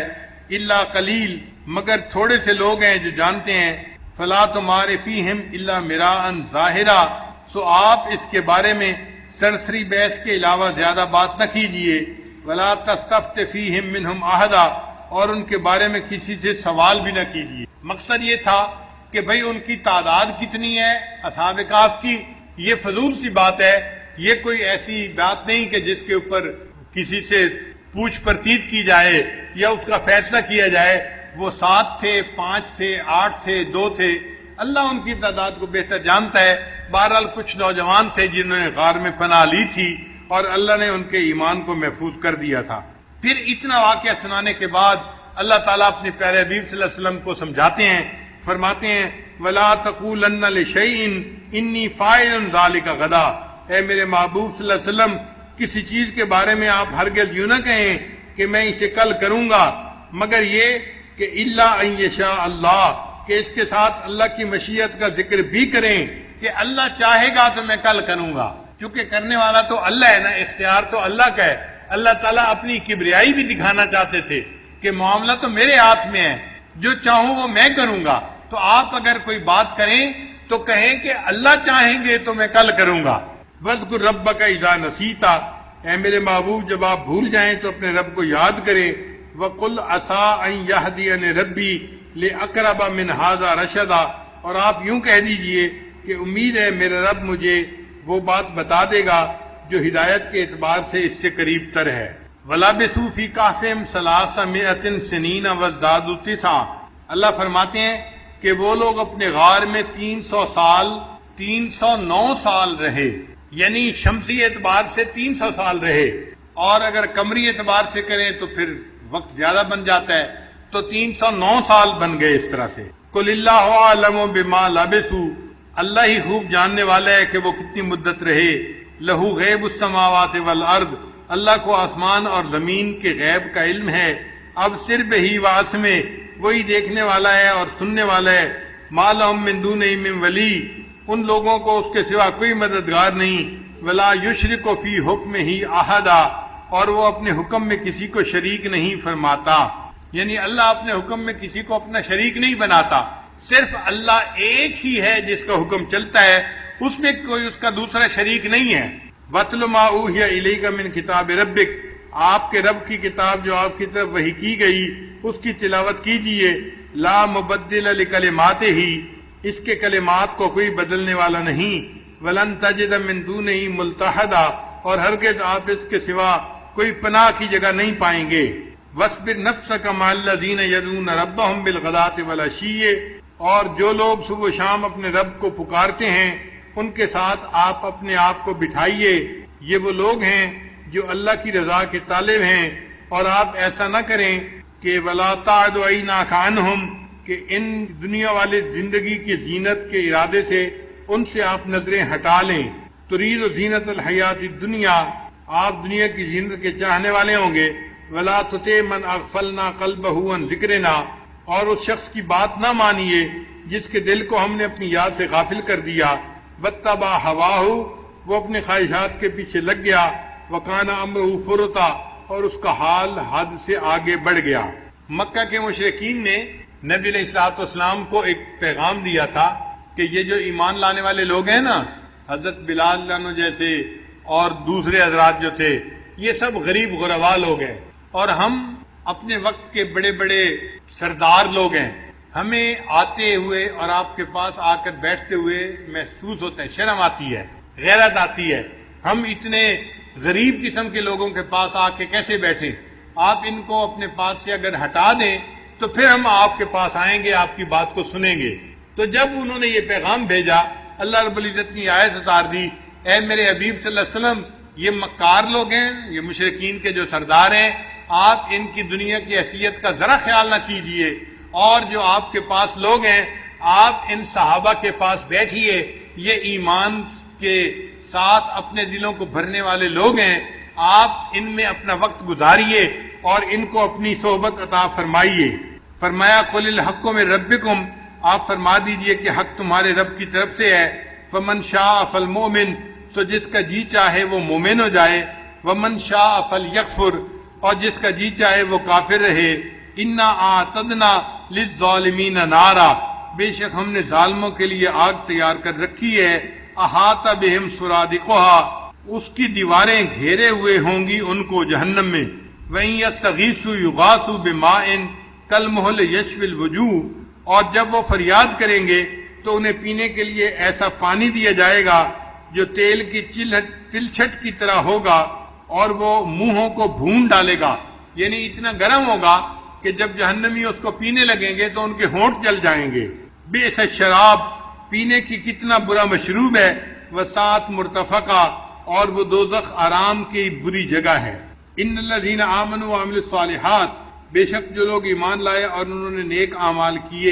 الا قلیل، مگر تھوڑے سے لوگ ہیں جو جانتے ہیں، فَلَا تُمَارِ فِيهِمْ إِلَّا مِرَاءً ظَاهِرًا، سو آپ اس کے بارے میں سرسری بحث کے علاوہ زیادہ بات نہ کیجئے، وَلَا تَسْتَفْتِ فِيهِمْ مِنْهُمْ أَحَدًا، اور ان کے بارے میں کسی سے سوال بھی نہ کیجیے۔ مقصد یہ تھا کہ بھئی ان کی تعداد کتنی ہے اصحاب کہف کی، یہ فضول سی بات ہے، یہ کوئی ایسی بات نہیں کہ جس کے اوپر کسی سے پوچھ پرتیت کی جائے یا اس کا فیصلہ کیا جائے۔ وہ 7 تھے، 5 تھے، 8 تھے، 2 تھے، اللہ ان کی تعداد کو بہتر جانتا ہے۔ بہرحال کچھ نوجوان تھے جنہوں نے غار میں پناہ لی تھی اور اللہ نے ان کے ایمان کو محفوظ کر دیا تھا۔ پھر اتنا واقعہ سنانے کے بعد اللہ تعالیٰ اپنے پیارے حبیب صلی اللہ علیہ وسلم کو سمجھاتے ہیں، فرماتے ہیں وَلَا تَقُولَنَّ لِشَيْءٍ إِنِّي فَاعِلٌ ذَلِكَ غَدًا، اے میرے محبوب صلی اللہ علیہ وسلم کسی چیز کے بارے میں آپ ہرگز یوں نہ کہیں کہ میں اسے کل کروں گا، مگر یہ کہ إِلَّا أَن يَشَاءَ اللَّهُ، کہ اس کے ساتھ اللہ کی مشیت کا ذکر بھی کریں کہ اللہ چاہے گا تو میں کل کروں گا، کیونکہ کرنے والا تو اللہ ہے نا، اختیار تو اللہ کا ہے۔ اللہ تعالیٰ اپنی کبریائی بھی دکھانا چاہتے تھے کہ معاملہ تو میرے ہاتھ میں ہے، جو چاہوں وہ میں کروں گا، تو آپ اگر کوئی بات کریں تو کہیں کہ اللہ چاہیں گے تو میں کل کروں گا۔ وَاذْكُر رَبَّكَ إِذَا نَسِيتَ، اے میرے محبوب جب آپ بھول جائیں تو اپنے رب کو یاد کریں۔ وَقُلْ عَسَىٰ أَن يَهْدِيَنِ رَبِّي، لِأَقْرَبَ مِنْ هَذَا رَشَدًا، اور آپ یوں کہہ دیجئے کہ امید ہے میرا رب مجھے وہ بات بتا دے گا جو ہدایت کے اعتبار سے اس سے قریب تر ہے۔ وَلَبِثُوا فِي كَهْفِهِمْ 300 سِنِينَ وَازْدَادُوا 9، اللہ فرماتے ہیں کہ وہ لوگ اپنے غار میں 309 سال رہے، یعنی شمسی اعتبار سے 300 سال رہے، اور اگر قمری اعتبار سے کریں تو پھر وقت زیادہ بن جاتا ہے، تو 309 سال بن گئے اس طرح سے۔ قُلِ اللَّهُ أَعْلَمُ بِمَا لَبِثُوا، اللہ ہی خوب جاننے والا ہے کہ وہ کتنی مدت رہے۔ لَهُ غَيْبُ السَّمَاوَاتِ وَالْأَرْضِ، اللہ کو آسمان اور زمین کے غیب کا علم ہے۔ اب صرف ہی واسمے، وہی دیکھنے والا ہے اور سننے والا ہے۔ مَا لَهُم مِّن دُونِهِ مِّن وَلِيٍّ، ان لوگوں کو اس کے سوا کوئی مددگار نہیں۔ وَلَا يُشْرِكُ فِي حُكْمِهِ أَحَدًا، اور وہ اپنے حکم میں کسی کو شریک نہیں فرماتا، یعنی اللہ اپنے حکم میں کسی کو اپنا شریک نہیں بناتا، صرف اللہ ایک ہی ہے جس کا حکم چلتا ہے، اس میں کوئی اس کا دوسرا شریک نہیں ہے۔ وَاتْلُ مَا أُوحِيَ إِلَيْكَ مِنْ كِتَابِ رَبِّكَ، آپ کے رب کی کتاب جو آپ کی طرف وحی کی گئی اس کی تلاوت کیجئے۔ لا مبدل لکلماتہ، اس کے کلمات کو کوئی بدلنے والا نہیں۔ وَلَن تَجِدَ مِن دُونِهِ مُلْتَحَدًا، اور ہرگز آپ اس کے سوا کوئی پناہ کی جگہ نہیں پائیں گے۔ وَاصْبِرْ نَفْسَكَ مَعَ الَّذِينَ يَدْعُونَ رَبَّهُمْ بِالْغَدَاةِ وَالْعَشِيِّ، اور جو لوگ صبح و شام اپنے رب کو پکارتے ہیں ان کے ساتھ آپ اپنے آپ کو بٹھائیے۔ یہ وہ لوگ ہیں جو اللہ کی رضا کے طالب ہیں، اور آپ ایسا نہ کریں کہ وَلَا تَعْدُ عَيْنَاكَ عَنْهُمْ، کہ ان دنیا والے زندگی کی زینت کے ارادے سے ان سے آپ نظریں ہٹا لیں۔ ترید زینت الحیات الدنیا، آپ دنیا کی زینت کے چاہنے والے ہوں گے۔ وَلَا تُطِعْ مَنْ أَغْفَلْنَا قَلْبَهُ عَنْ ذِكْرِنَا، اور اس شخص کی بات نہ مانیے جس کے دل کو ہم نے اپنی یاد سے غافل کر دیا۔ وَاتَّبَعَ هَوَاهُ، وہ اپنے خواہشات کے پیچھے لگ گیا۔ وَكَانَ أَمْرُهُ فُرُطًا، اور اس کا حال حد سے آگے بڑھ گیا۔ مکہ کے مشرکین نے نبی علیہ الصلوۃ والسلام کو ایک پیغام دیا تھا کہ یہ جو ایمان لانے والے لوگ ہیں نا، حضرت بلال عنہ جیسے اور دوسرے حضرات جو تھے، یہ سب غریب غربا لوگ ہیں، اور ہم اپنے وقت کے بڑے بڑے سردار لوگ ہیں، ہمیں آتے ہوئے اور آپ کے پاس آ کر بیٹھتے ہوئے محسوس ہوتا ہے، شرم آتی ہے، غیرت آتی ہے، ہم اتنے غریب قسم کے لوگوں کے پاس آ کے کیسے بیٹھیں؟ آپ ان کو اپنے پاس سے اگر ہٹا دیں تو پھر ہم آپ کے پاس آئیں گے، آپ کی بات کو سنیں گے۔ تو جب انہوں نے یہ پیغام بھیجا، اللہ رب العزت نے آیت اتار دی، اے میرے حبیب صلی اللہ علیہ وسلم، یہ مکار لوگ ہیں، یہ مشرکین کے جو سردار ہیں، آپ ان کی دنیا کی حیثیت کا ذرا خیال نہ کیجئے، اور جو آپ کے پاس لوگ ہیں آپ ان صحابہ کے پاس بیٹھیے، یہ ایمان کے ساتھ اپنے دلوں کو بھرنے والے لوگ ہیں، آپ ان میں اپنا وقت گزاریے اور ان کو اپنی صحبت عطا فرمائیے۔ فرمایا قُلِ الْحَقُّ مِن رَبِّكُمْ، آپ فرما دیجئے کہ حق تمہارے رب کی طرف سے ہے۔ فَمَن شَاءَ فَلْيُؤْمِن، تو جس کا جی چاہے وہ مومن ہو جائے، وَمَن شَاءَ فَلْيَكْفُرْ، اور جس کا جی چاہے وہ کافر رہے۔ اِنَّا أَعْتَدْنَا لِلظَّالِمِينَ نَارًا، بے شک ہم نے ظالموں کے لیے آگ تیار کر رکھی ہے۔ أَحَاطَ بِهِمْ سُرَادِقُهَا، اس کی دیواریں گھیرے ہوئے ہوں گی ان کو جہنم میں۔ وَإِن يَسْتَغِيثُوا يُغَاثُوا بِمَاءٍ كَالْمُهْلِ يَشْوِي الْوُجُوهَ، اور جب وہ فریاد کریں گے تو انہیں پینے کے لیے ایسا پانی دیا جائے گا جو تیل کی تلچھٹ کی طرح ہوگا، اور وہ منہوں کو بھون ڈالے گا، یعنی اتنا گرم ہوگا کہ جب جہنمی اس کو پینے لگیں گے تو ان کے ہونٹ جل جائیں گے۔ بئس الشراب، پینے کی کتنا برا مشروب ہے۔ وساعت مرتفقہ، اور وہ دوزخ آرام کی بری جگہ ہے۔ ان الذین آمنوا وعملوا الصالحات، بے شک جو لوگ ایمان لائے اور انہوں نے نیک اعمال کیے،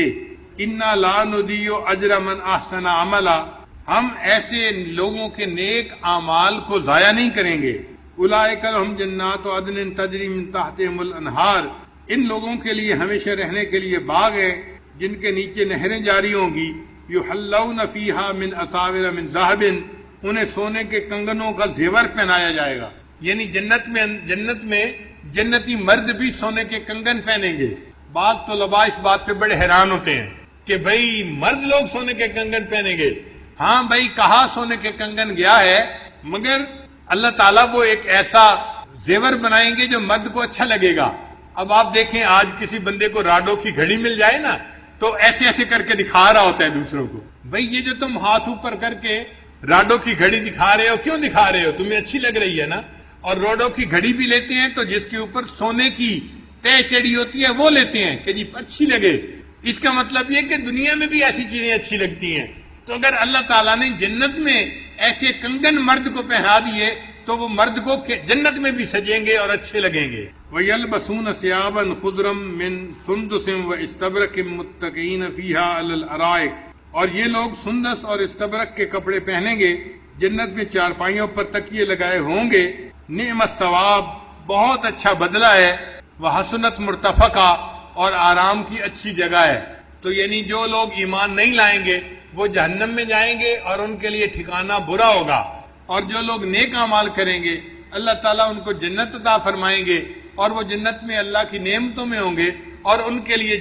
انا لا نضیع اجر من احسن عملا، ہم ایسے لوگوں کے نیک اعمال کو ضائع نہیں کریں گے۔ اولئک لہم جنات عدن تجری من تحتہم الانہار، ان لوگوں کے لیے ہمیشہ رہنے کے لیے باغ ہے جن کے نیچے نہریں جاری ہوں گی۔ یحلون فیہا من اساور من ذہب، انہیں سونے کے کنگنوں کا زیور پہنایا جائے گا، یعنی جنت میں جنتی مرد بھی سونے کے کنگن پہنیں گے۔ بعض طلباء اس بات پہ بڑے حیران ہوتے ہیں کہ بھئی مرد لوگ سونے کے کنگن پہنیں گے۔ ہاں بھئی، کہا سونے کے کنگن گیا ہے، مگر اللہ تعالیٰ وہ ایک ایسا زیور بنائیں گے جو مرد کو اچھا لگے گا۔ اب آپ دیکھیں، آج کسی بندے کو راڈو کی گھڑی مل جائے نا تو ایسے ایسے کر کے دکھا رہا ہوتا ہے دوسروں کو. بھئی یہ جو تم ہاتھ اوپر کر کے راڈو کی گھڑی دکھا رہے ہو، کیوں دکھا رہے ہو؟ تمہیں اچھی لگ رہی ہے نا. اور روڈو کی گھڑی بھی لیتے ہیں تو جس کے اوپر سونے کی تہ چڑی ہوتی ہے وہ لیتے ہیں کہ جی اچھی لگے. اس کا مطلب یہ کہ دنیا میں بھی ایسی چیزیں اچھی لگتی ہیں. تو اگر اللہ تعالیٰ نے جنت میں ایسے کنگن مرد کو پہنا دیے تو وہ مرد کو جنت میں بھی سجیں گے اور اچھے لگیں گے. وَيَلْبَسُونَ ثِيَابًا خُضْرًا مِّن سُنْدُسٍ وَإِسْتَبْرَقٍ مُتَّكِئِينَ فِيهَا عَلَى الْأَرَائِكِ. اور یہ لوگ سندس اور استبرق کے کپڑے پہنیں گے، جنت میں چارپائیوں پر تکیے لگائے ہوں گے. نعم الثواب، بہت اچھا بدلہ ہے. وحسنت مرتفقہ، اور آرام کی اچھی جگہ ہے. تو یعنی جو لوگ ایمان نہیں لائیں گے وہ جہنم میں جائیں گے اور ان کے لیے ٹھکانہ برا ہوگا. اور جو لوگ نیک اعمال کریں گے اللہ تعالیٰ ان کو جنت عطا فرمائیں گے اور وہ جنت میں اللہ کی نعمتوں میں ہوں گے اور ان کے لیے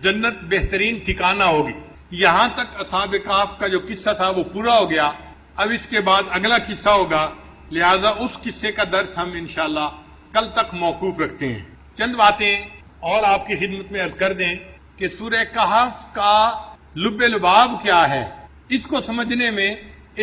جنت بہترین ٹھکانہ ہوگی. یہاں تک اصحاب کہف کا جو قصہ تھا وہ پورا ہو گیا. اب اس کے بعد اگلا قصہ ہوگا، لہذا اس قصے کا درس ہم انشاءاللہ کل تک موقوف رکھتے ہیں. چند باتیں اور آپ کی خدمت میں عرض کر دیں کہ سورہ کہف کا لب لباب کیا ہے. اس کو سمجھنے میں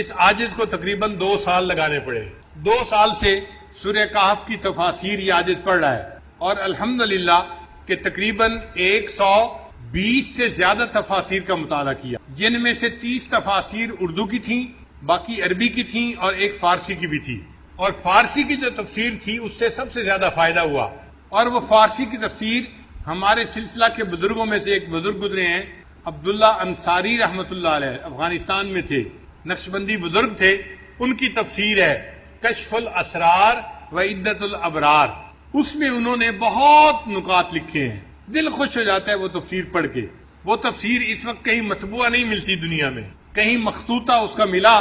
اس عاجز کو تقریباً 2 سال لگانے پڑے. 2 سال سے سورہ کہف کی تفاسیر یہ عاجز پڑھ رہا ہے اور الحمدللہ کہ تقریباً 120 سے زیادہ تفاسیر کا مطالعہ کیا، جن میں سے 30 تفاسیر اردو کی تھیں، باقی عربی کی تھیں اور ایک فارسی کی بھی تھی. اور فارسی کی جو تفسیر تھی اس سے سب سے زیادہ فائدہ ہوا. اور وہ فارسی کی تفسیر ہمارے سلسلہ کے بزرگوں میں سے ایک بزرگ گزرے ہیں، عبداللہ انصاری رحمۃ اللہ علیہ، افغانستان میں تھے، نقشبندی بزرگ تھے. ان کی تفسیر ہے کشف الاسرار و عدت الابرار. اس میں انہوں نے بہت نکات لکھے ہیں، دل خوش ہو جاتا ہے وہ تفسیر پڑھ کے. وہ تفسیر اس وقت کہیں مطبوعہ نہیں ملتی دنیا میں، کہیں مخطوطہ اس کا ملا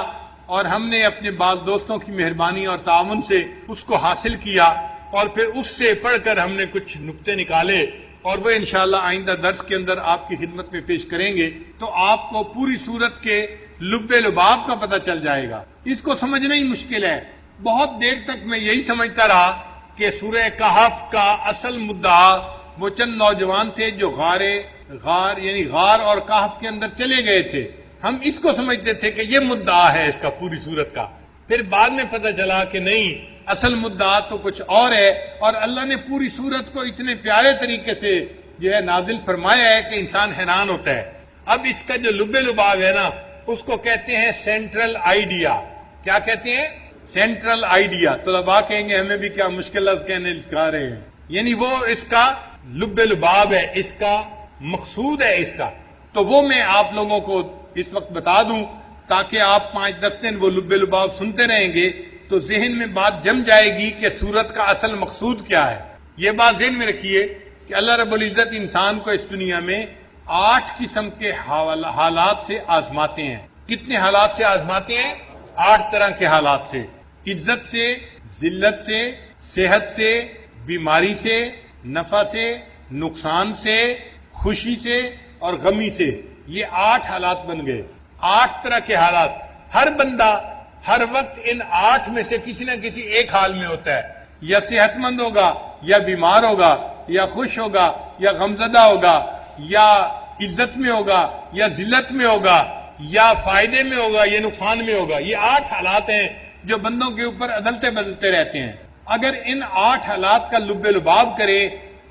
اور ہم نے اپنے بعض دوستوں کی مہربانی اور تعاون سے اس کو حاصل کیا اور پھر اس سے پڑھ کر ہم نے کچھ نقطے نکالے اور وہ انشاءاللہ آئندہ درس کے اندر آپ کی خدمت میں پیش کریں گے تو آپ کو پوری صورت کے لب لباب کا پتہ چل جائے گا. اس کو سمجھنا ہی مشکل ہے. بہت دیر تک میں یہی سمجھتا رہا کہ سورہ کہف کا اصل مدعا وہ چند نوجوان تھے جو غار اور کہف کے اندر چلے گئے تھے. ہم اس کو سمجھتے تھے کہ یہ مدعا ہے اس کا پوری صورت کا. پھر بعد میں پتہ چلا کہ نہیں، اصل مدعا تو کچھ اور ہے اور اللہ نے پوری صورت کو اتنے پیارے طریقے سے جو ہے نازل فرمایا ہے کہ انسان حیران ہوتا ہے. اب اس کا جو لب لباب ہے نا اس کو کہتے ہیں سینٹرل آئیڈیا. کیا کہتے ہیں؟ Central idea. طلباء کہیں گے ہمیں بھی کیا مشکل لفظ کہنے سکھا رہے ہیں. یعنی وہ اس کا لب لباب ہے، اس کا مقصود ہے اس کا. تو وہ میں آپ لوگوں کو اس وقت بتا دوں تاکہ آپ 5-10 دن وہ لب لباب سنتے رہیں گے تو ذہن میں بات جم جائے گی کہ سورت کا اصل مقصود کیا ہے. یہ بات ذہن میں رکھیے کہ اللہ رب العزت انسان کو اس دنیا میں 8 قسم کے حالات سے آزماتے ہیں. کتنے حالات سے آزماتے ہیں؟ 8 طرح کے حالات سے. عزت سے، ذلت سے، صحت سے، بیماری سے، نفع سے، نقصان سے، خوشی سے اور غمی سے. یہ 8 حالات بن گئے. 8 طرح کے حالات. ہر بندہ ہر وقت ان 8 میں سے کسی نہ کسی ایک حال میں ہوتا ہے. یا صحت مند ہوگا، یا بیمار ہوگا، یا خوش ہوگا، یا غمزدہ ہوگا، یا عزت میں ہوگا، یا ذلت میں ہوگا، یا فائدے میں ہوگا، یا نقصان میں ہوگا. یہ 8 حالات ہیں جو بندوں کے اوپر عدلتے بدلتے رہتے ہیں. اگر ان 8 حالات کا لب لباب کرے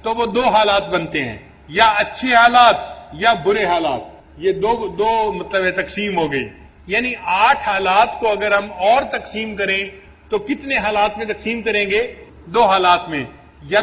تو وہ 2 حالات بنتے ہیں، یا اچھے حالات یا برے حالات. یہ دو مطلب تقسیم ہو گئی. یعنی 8 حالات کو اگر ہم اور تقسیم کریں تو کتنے حالات میں تقسیم کریں گے؟ 2 حالات میں. یا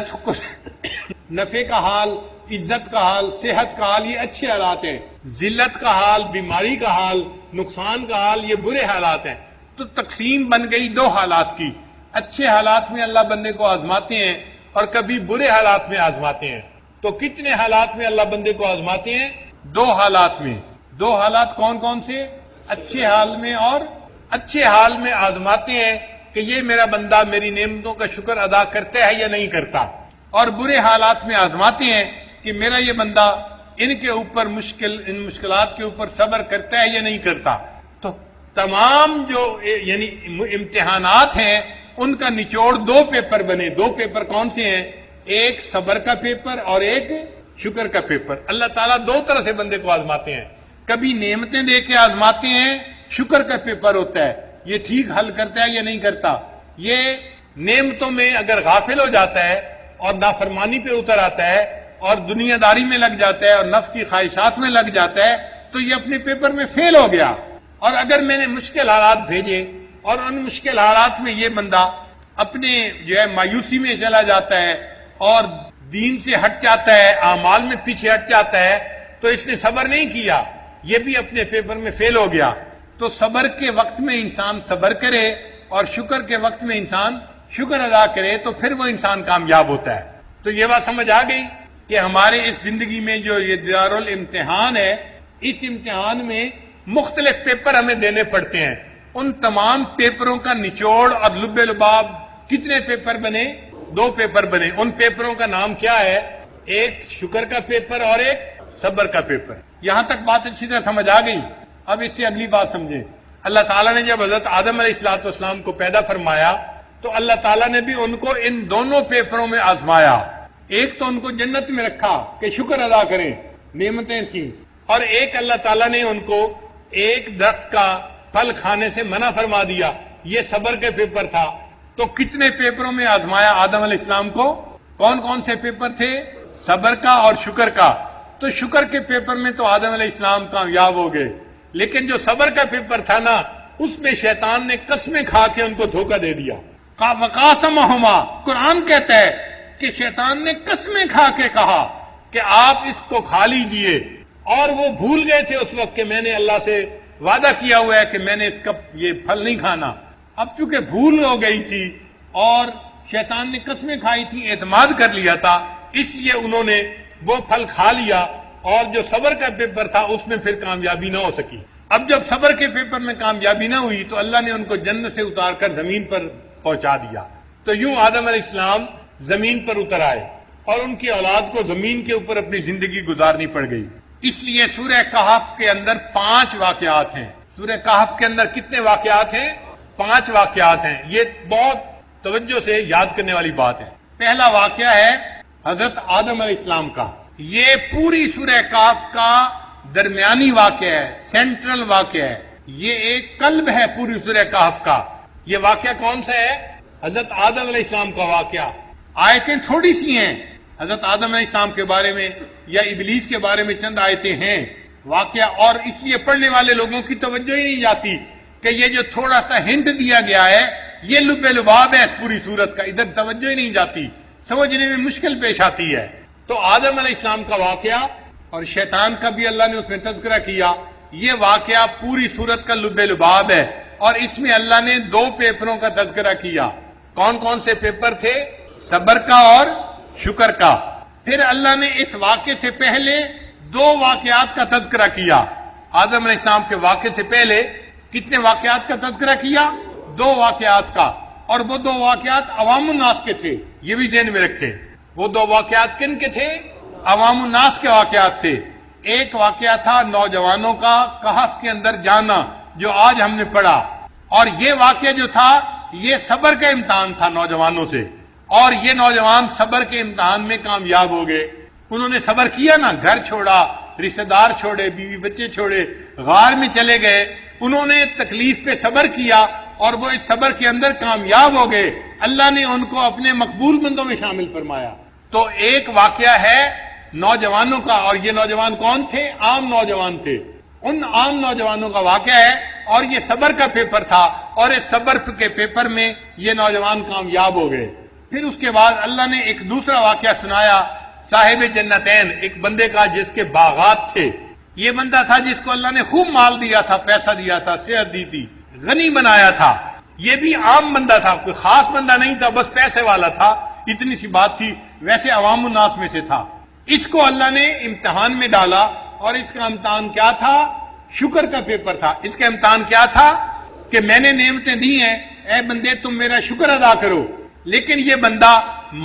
نفع کا حال، عزت کا حال، صحت کا حال، یہ اچھے حالات ہیں. ذلت کا حال، بیماری کا حال، نقصان کا حال، یہ برے حالات ہیں. تو تقسیم بن گئی 2 حالات کی. اچھے حالات میں اللہ بندے کو آزماتے ہیں اور کبھی برے حالات میں آزماتے ہیں. تو کتنے حالات میں اللہ بندے کو آزماتے ہیں؟ 2 حالات میں. 2 حالات کون کون سے؟ اچھے حال میں اور اچھے حال میں آزماتے ہیں کہ یہ میرا بندہ میری نعمتوں کا شکر ادا کرتا ہے یا نہیں کرتا. اور برے حالات میں آزماتے ہیں کہ میرا یہ بندہ ان کے اوپر ان مشکلات کے اوپر صبر کرتا ہے یا نہیں کرتا. تو تمام جو یعنی امتحانات ہیں ان کا نچوڑ 2 پیپر بنے. 2 پیپر کون سے ہیں؟ ایک صبر کا پیپر اور ایک شکر کا پیپر. اللہ تعالیٰ دو طرح سے بندے کو آزماتے ہیں. کبھی نعمتیں دے کے آزماتے ہیں، شکر کا پیپر ہوتا ہے، یہ ٹھیک حل کرتا ہے یا نہیں کرتا. یہ نعمتوں میں اگر غافل ہو جاتا ہے اور نافرمانی پہ اتر آتا ہے اور دنیا داری میں لگ جاتا ہے اور نفس کی خواہشات میں لگ جاتا ہے تو یہ اپنے پیپر میں فیل ہو گیا. اور اگر میں نے مشکل حالات بھیجے اور ان مشکل حالات میں یہ بندہ اپنے جو ہے مایوسی میں چلا جاتا ہے اور دین سے ہٹ جاتا ہے، اعمال میں پیچھے ہٹ جاتا ہے، تو اس نے صبر نہیں کیا، یہ بھی اپنے پیپر میں فیل ہو گیا. تو صبر کے وقت میں انسان صبر کرے اور شکر کے وقت میں انسان شکر ادا کرے تو پھر وہ انسان کامیاب ہوتا ہے. تو یہ بات سمجھ آ گئی کہ ہمارے اس زندگی میں جو یہ دارالامتحان ہے، اس امتحان میں مختلف پیپر ہمیں دینے پڑتے ہیں. ان تمام پیپروں کا نچوڑ اور لب لباب کتنے پیپر بنے؟ 2 پیپر بنے. ان پیپروں کا نام کیا ہے؟ ایک شکر کا پیپر اور ایک صبر کا پیپر. یہاں تک بات اچھی طرح سمجھ آ گئی. اب اس سے اگلی بات سمجھیں. اللہ تعالیٰ نے جب حضرت آدم علیہ السلام کو پیدا فرمایا تو اللہ تعالیٰ نے بھی ان کو ان دونوں پیپروں میں آزمایا. ایک تو ان کو جنت میں رکھا کہ شکر ادا کریں، نعمتیں تھیں، اور ایک اللہ تعالیٰ نے ان کو ایک درخت کا پھل کھانے سے منع فرما دیا. یہ صبر کے پیپر تھا. تو کتنے پیپروں میں آزمایا آدم علیہ السلام کو؟ کون کون سے پیپر تھے؟ صبر کا اور شکر کا. تو شکر کے پیپر میں تو آدم علیہ السلام کامیاب ہو گئے، لیکن جو صبر کا پیپر تھا نا، اس میں شیطان نے قسمیں کھا کے ان کو دھوکہ دے دیا. وقاسمہما، قرآن کہتا ہے کہ شیطان نے قسمیں کھا کے کہا کہ آپ اس کو کھا لیجئے، اور وہ بھول گئے تھے اس وقت کہ میں نے اللہ سے وعدہ کیا ہوا ہے کہ میں نے اس کا یہ پھل نہیں کھانا. اب چونکہ بھول ہو گئی تھی اور شیطان نے قسمیں کھائی تھی، اعتماد کر لیا تھا، اس لیے انہوں نے وہ پھل کھا لیا، اور جو صبر کا پیپر تھا اس میں پھر کامیابی نہ ہو سکی. اب جب صبر کے پیپر میں کامیابی نہ ہوئی تو اللہ نے ان کو جنت سے اتار کر زمین پر پہنچا دیا. تو یوں آدم علیہ السلام زمین پر اتر آئے اور ان کی اولاد کو زمین کے اوپر اپنی زندگی گزارنی پڑ گئی. اس لیے سورہ کہف کے اندر 5 واقعات ہیں. سورہ کہف کے اندر کتنے واقعات ہیں؟ 5 واقعات ہیں. یہ بہت توجہ سے یاد کرنے والی بات ہے. پہلا واقعہ ہے حضرت آدم علیہ السلام کا. یہ پوری سورہ کہف کا درمیانی واقعہ ہے، سینٹرل واقعہ ہے. یہ ایک قلب ہے پوری سورہ کہف کا. یہ واقعہ کون سا ہے؟ حضرت آدم علیہ السلام کا واقعہ. آیتیں تھوڑی سی ہیں حضرت آدم علیہ السلام کے بارے میں یا ابلیس کے بارے میں، چند آیتیں ہیں واقعہ، اور اس لیے پڑھنے والے لوگوں کی توجہ ہی نہیں جاتی کہ یہ جو تھوڑا سا ہنٹ دیا گیا ہے یہ لب لباب ہے اس پوری صورت کا. ادھر توجہ ہی نہیں جاتی، سمجھنے میں مشکل پیش آتی ہے. تو آدم علیہ السلام کا واقعہ اور شیطان کا بھی اللہ نے اس میں تذکرہ کیا. یہ واقعہ پوری صورت کا لب لباب ہے، اور اس میں اللہ نے 2 پیپروں کا تذکرہ کیا. کون کون سے پیپر تھے؟ صبر کا اور شکر کا. پھر اللہ نے اس واقعے سے پہلے 2 واقعات کا تذکرہ کیا. آدم علیہ السلام کے واقعے سے پہلے کتنے واقعات کا تذکرہ کیا؟ 2 واقعات کا. اور وہ 2 واقعات عوام الناس کے تھے، یہ بھی ذہن میں رکھیں. وہ 2 واقعات کن کے تھے؟ عوام الناس کے واقعات تھے. ایک واقعہ تھا نوجوانوں کا کہف کے اندر جانا، جو آج ہم نے پڑھا. اور یہ واقعہ جو تھا یہ صبر کا امتحان تھا نوجوانوں سے، اور یہ نوجوان صبر کے امتحان میں کامیاب ہو گئے. انہوں نے صبر کیا نا، گھر چھوڑا، رشتہ دار چھوڑے، بیوی بچے چھوڑے، غار میں چلے گئے. انہوں نے تکلیف پہ صبر کیا اور وہ اس صبر کے اندر کامیاب ہو گئے. اللہ نے ان کو اپنے مقبول بندوں میں شامل فرمایا. تو ایک واقعہ ہے نوجوانوں کا، اور یہ نوجوان کون تھے؟ عام نوجوان تھے. ان عام نوجوانوں کا واقعہ ہے، اور یہ صبر کا پیپر تھا، اور اس صبر کے پیپر میں یہ نوجوان کامیاب ہو گئے. پھر اس کے بعد اللہ نے ایک دوسرا واقعہ سنایا صاحب جنتین، ایک بندے کا جس کے باغات تھے. یہ بندہ تھا جس کو اللہ نے خوب مال دیا تھا، پیسہ دیا تھا، صحت دی تھی، غنی بنایا تھا. یہ بھی عام بندہ تھا، کوئی خاص بندہ نہیں تھا، بس پیسے والا تھا، اتنی سی بات تھی. ویسے عوام الناس میں سے تھا. اس کو اللہ نے امتحان میں ڈالا، اور اس کا امتحان کیا تھا؟ شکر کا پیپر تھا. اس کا امتحان کیا تھا؟ کہ میں نے نعمتیں دی ہیں، اے بندے تم میرا شکر ادا کرو. لیکن یہ بندہ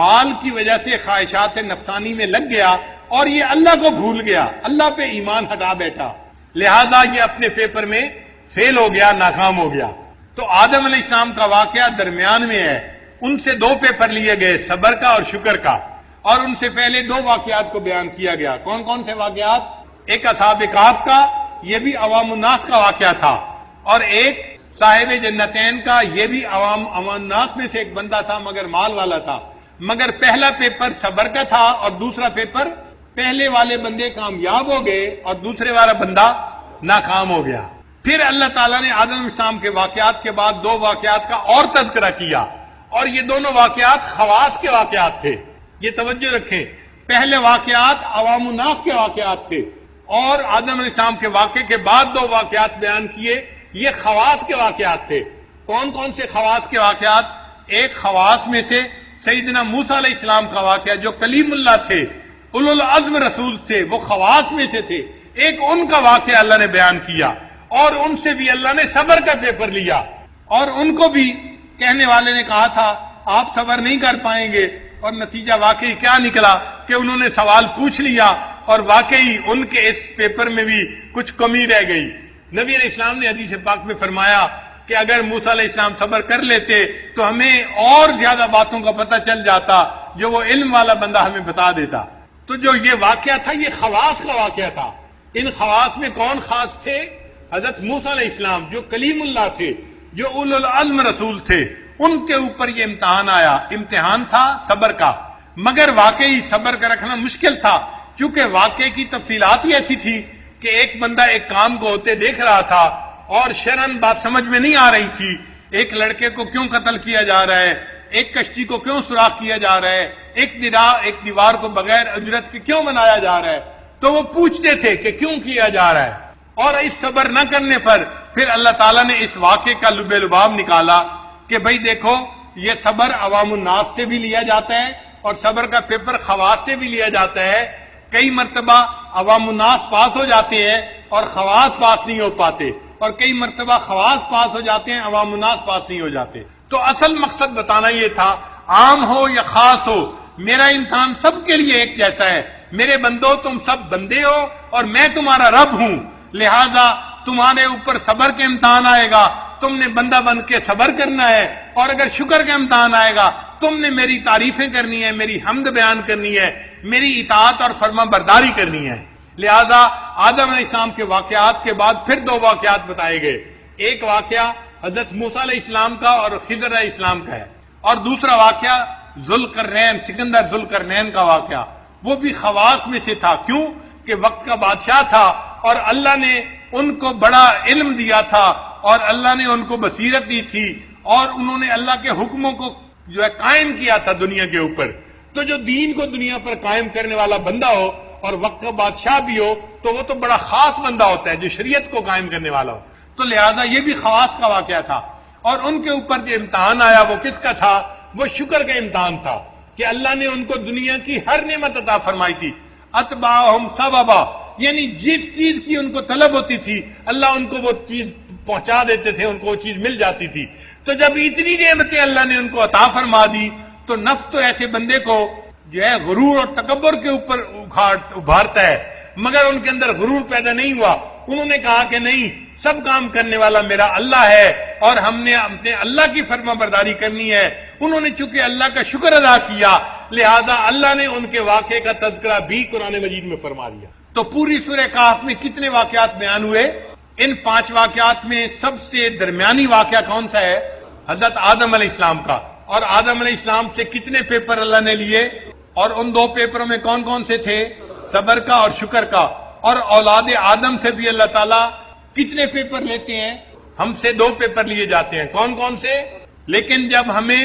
مال کی وجہ سے خواہشات نفسانی میں لگ گیا اور یہ اللہ کو بھول گیا، اللہ پہ ایمان ہٹا بیٹھا، لہذا یہ اپنے پیپر میں فیل ہو گیا، ناکام ہو گیا. تو آدم علیہ السلام کا واقعہ درمیان میں ہے. ان سے 2 پیپر لیے گئے، صبر کا اور شکر کا. اور ان سے پہلے دو واقعات کو بیان کیا گیا. کون کون سے واقعات؟ ایک اصحاب کہف کا، یہ بھی عوام الناس کا واقعہ تھا، اور ایک صاحب جنتین کا، یہ بھی عوام الناس میں سے ایک بندہ تھا مگر مال والا تھا. مگر پہلا پیپر صبر کا تھا اور دوسرا پیپر، پہلے والے بندے کامیاب ہو گئے اور دوسرے والا بندہ ناکام ہو گیا. پھر اللہ تعالیٰ نے آدم علیہ السلام کے واقعات کے بعد دو واقعات کا اور تذکرہ کیا، اور یہ دونوں واقعات خواص کے واقعات تھے. یہ توجہ رکھیں، پہلے واقعات عوام الناس کے واقعات تھے، اور آدم علیہ السلام کے واقعے کے بعد دو واقعات بیان کیے، یہ خواص کے واقعات تھے. کون کون سے خواص کے واقعات؟ ایک خواص میں سے سیدنا موسیٰ علیہ السلام کا واقعہ، جو کلیم اللہ تھے، اولو العزم رسول تھے، وہ خواص میں سے تھے. ایک ان کا واقعہ اللہ نے بیان کیا، اور ان سے بھی اللہ نے صبر کا پیپر لیا، اور ان کو بھی کہنے والے نے کہا تھا آپ صبر نہیں کر پائیں گے، اور نتیجہ واقعی کیا نکلا کہ انہوں نے سوال پوچھ لیا، اور واقعی ان کے اس پیپر میں بھی کچھ کمی رہ گئی. نبی علیہ السلام نے حدیث پاک میں فرمایا کہ اگر موسیٰ علیہ السلام صبر کر لیتے تو ہمیں اور زیادہ باتوں کا پتہ چل جاتا جو وہ علم والا بندہ ہمیں بتا دیتا. تو جو یہ واقعہ تھا یہ خواص کا واقعہ تھا. ان خواص میں کون خاص تھے؟ حضرت موسیٰ علیہ السلام جو کلیم اللہ تھے، جو اولو العزم رسول تھے، ان کے اوپر یہ امتحان آیا. امتحان تھا صبر کا، مگر واقعی صبر کا رکھنا مشکل تھا، کیونکہ واقعے کی تفصیلات ہی ایسی تھی کہ ایک بندہ ایک کام کو ہوتے دیکھ رہا تھا اور شرعاً بات سمجھ میں نہیں آ رہی تھی. ایک لڑکے کو کیوں قتل کیا جا رہا ہے، ایک کشتی کو کیوں سوراخ کیا جا رہا ہے، ایک دیوار کو بغیر اجرت کے کیوں بنایا جا رہا ہے، تو وہ پوچھتے تھے کہ کیوں کیا جا رہا ہے. اور اس صبر نہ کرنے پر پھر اللہ تعالیٰ نے اس واقعے کا لب لباب نکالا کہ بھئی دیکھو، یہ صبر عوام الناس سے بھی لیا جاتا ہے اور صبر کا پیپر خواص سے بھی لیا جاتا ہے. کئی مرتبہ عوام الناس پاس ہو جاتے ہیں اور خواص پاس نہیں ہو پاتے، اور کئی مرتبہ خواص پاس ہو جاتے ہیں، عوام الناس پاس نہیں ہو جاتے. تو اصل مقصد بتانا یہ تھا، عام ہو یا خاص ہو، میرا امتحان سب کے لیے ایک جیسا ہے. میرے بندو، تم سب بندے ہو اور میں تمہارا رب ہوں، لہذا تمہارے اوپر صبر کے امتحان آئے گا، تم نے بندہ بن کے صبر کرنا ہے، اور اگر شکر کا امتحان آئے گا تم نے میری تعریفیں کرنی ہے، میری حمد بیان کرنی ہے، میری اطاعت اور فرما برداری کرنی ہے. لہذا آدم علیہ السلام کے واقعات کے بعد پھر دو واقعات بتائے گئے. ایک واقعہ حضرت موسیٰ علیہ السلام کا اور خضر علیہ السلام کا ہے، اور دوسرا واقعہ ذوالقرنین، سکندر ذوالقرنین کا واقعہ. وہ بھی خواص میں سے تھا، کیوں کہ وقت کا بادشاہ تھا اور اللہ نے ان کو بڑا علم دیا تھا اور اللہ نے ان کو بصیرت دی تھی، اور انہوں نے اللہ کے حکموں کو جو ہے قائم کیا تھا دنیا کے اوپر. تو جو دین کو دنیا پر قائم کرنے والا بندہ ہو اور وقت کا بادشاہ بھی ہو تو وہ تو بڑا خاص بندہ ہوتا ہے جو شریعت کو قائم کرنے والا ہو. تو لہذا یہ بھی خواص کا واقعہ تھا. اور ان کے اوپر جو امتحان آیا وہ کس کا تھا؟ وہ شکر کا امتحان تھا کہ اللہ نے ان کو دنیا کی ہر نعمت عطا فرمائی تھی. اتبعہم سببا، یعنی جس چیز کی ان کو طلب ہوتی تھی اللہ ان کو وہ چیز پہنچا دیتے تھے، ان کو وہ چیز مل جاتی تھی. تو جب اتنی نعمتیں اللہ نے ان کو عطا فرما دی تو نفس تو ایسے بندے کو جو ہے غرور اور تکبر کے اوپر ابھارتا ہے، مگر ان کے اندر غرور پیدا نہیں ہوا. انہوں نے کہا کہ نہیں، سب کام کرنے والا میرا اللہ ہے اور ہم نے اپنے اللہ کی فرما برداری کرنی ہے. انہوں نے چونکہ اللہ کا شکر ادا کیا لہذا اللہ نے ان کے واقعے کا تذکرہ بھی قرآن مجید میں فرما دیا. تو پوری سورہ کہف میں کتنے واقعات بیان ہوئے؟ ان 5 واقعات میں سب سے درمیانی واقعہ کون سا ہے؟ حضرت آدم علیہ السلام کا. اور آدم علیہ السلام سے کتنے پیپر اللہ نے لیے؟ اور ان 2 پیپروں میں کون کون سے تھے؟ صبر کا اور شکر کا. اور اولاد آدم سے بھی اللہ تعالیٰ کتنے پیپر لیتے ہیں؟ ہم سے 2 پیپر لیے جاتے ہیں. کون کون سے؟ لیکن جب ہمیں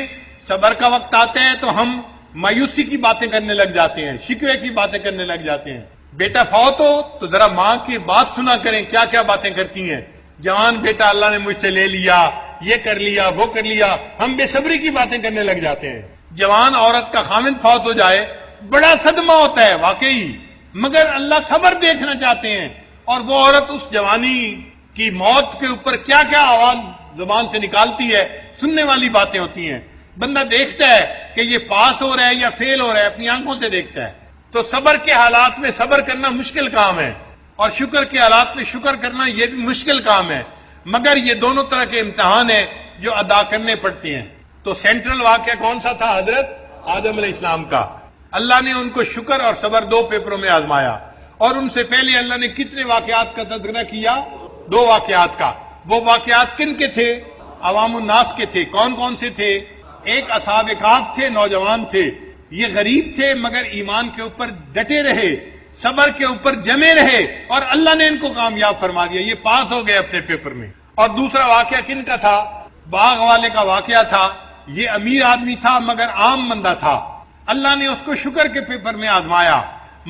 صبر کا وقت آتا ہے تو ہم مایوسی کی باتیں کرنے لگ جاتے ہیں، شکوے کی باتیں کرنے لگ جاتے ہیں. بیٹا فوت ہو تو ذرا ماں کی بات سنا کریں، کیا کیا باتیں کرتی ہیں. جوان بیٹا اللہ نے مجھ سے لے لیا، یہ کر لیا، وہ کر لیا، ہم بے صبری کی باتیں کرنے لگ جاتے ہیں. جوان عورت کا خامند فوت ہو جائے بڑا صدمہ ہوتا ہے واقعی، مگر اللہ صبر دیکھنا چاہتے ہیں. اور وہ عورت اس جوانی کی موت کے اوپر کیا کیا آواز زبان سے نکالتی ہے، سننے والی باتیں ہوتی ہیں. بندہ دیکھتا ہے کہ یہ پاس ہو رہا ہے یا فیل ہو رہا ہے، اپنی آنکھوں سے دیکھتا ہے. تو صبر کے حالات میں صبر کرنا مشکل کام ہے، اور شکر کے حالات میں شکر کرنا یہ بھی مشکل کام ہے، مگر یہ دونوں طرح کے امتحان ہیں جو ادا کرنے پڑتے ہیں. تو سینٹرل واقعہ کون سا تھا؟ حضرت آدم علیہ السلام کا. اللہ نے ان کو شکر اور صبر 2 پیپروں میں آزمایا، اور ان سے پہلے اللہ نے کتنے واقعات کا تذکرہ کیا؟ 2 واقعات کا۔ وہ واقعات کن کے تھے؟ عوام الناس کے تھے۔ کون کون سے تھے؟ ایک اصحاب کہف تھے، نوجوان تھے، یہ غریب تھے مگر ایمان کے اوپر ڈٹے رہے، صبر کے اوپر جمے رہے، اور اللہ نے ان کو کامیاب فرما دیا، یہ پاس ہو گئے اپنے پیپر میں۔ اور دوسرا واقعہ کن کا تھا؟ باغ والے کا واقعہ تھا۔ یہ امیر آدمی تھا مگر عام بندہ تھا، اللہ نے اس کو شکر کے پیپر میں آزمایا،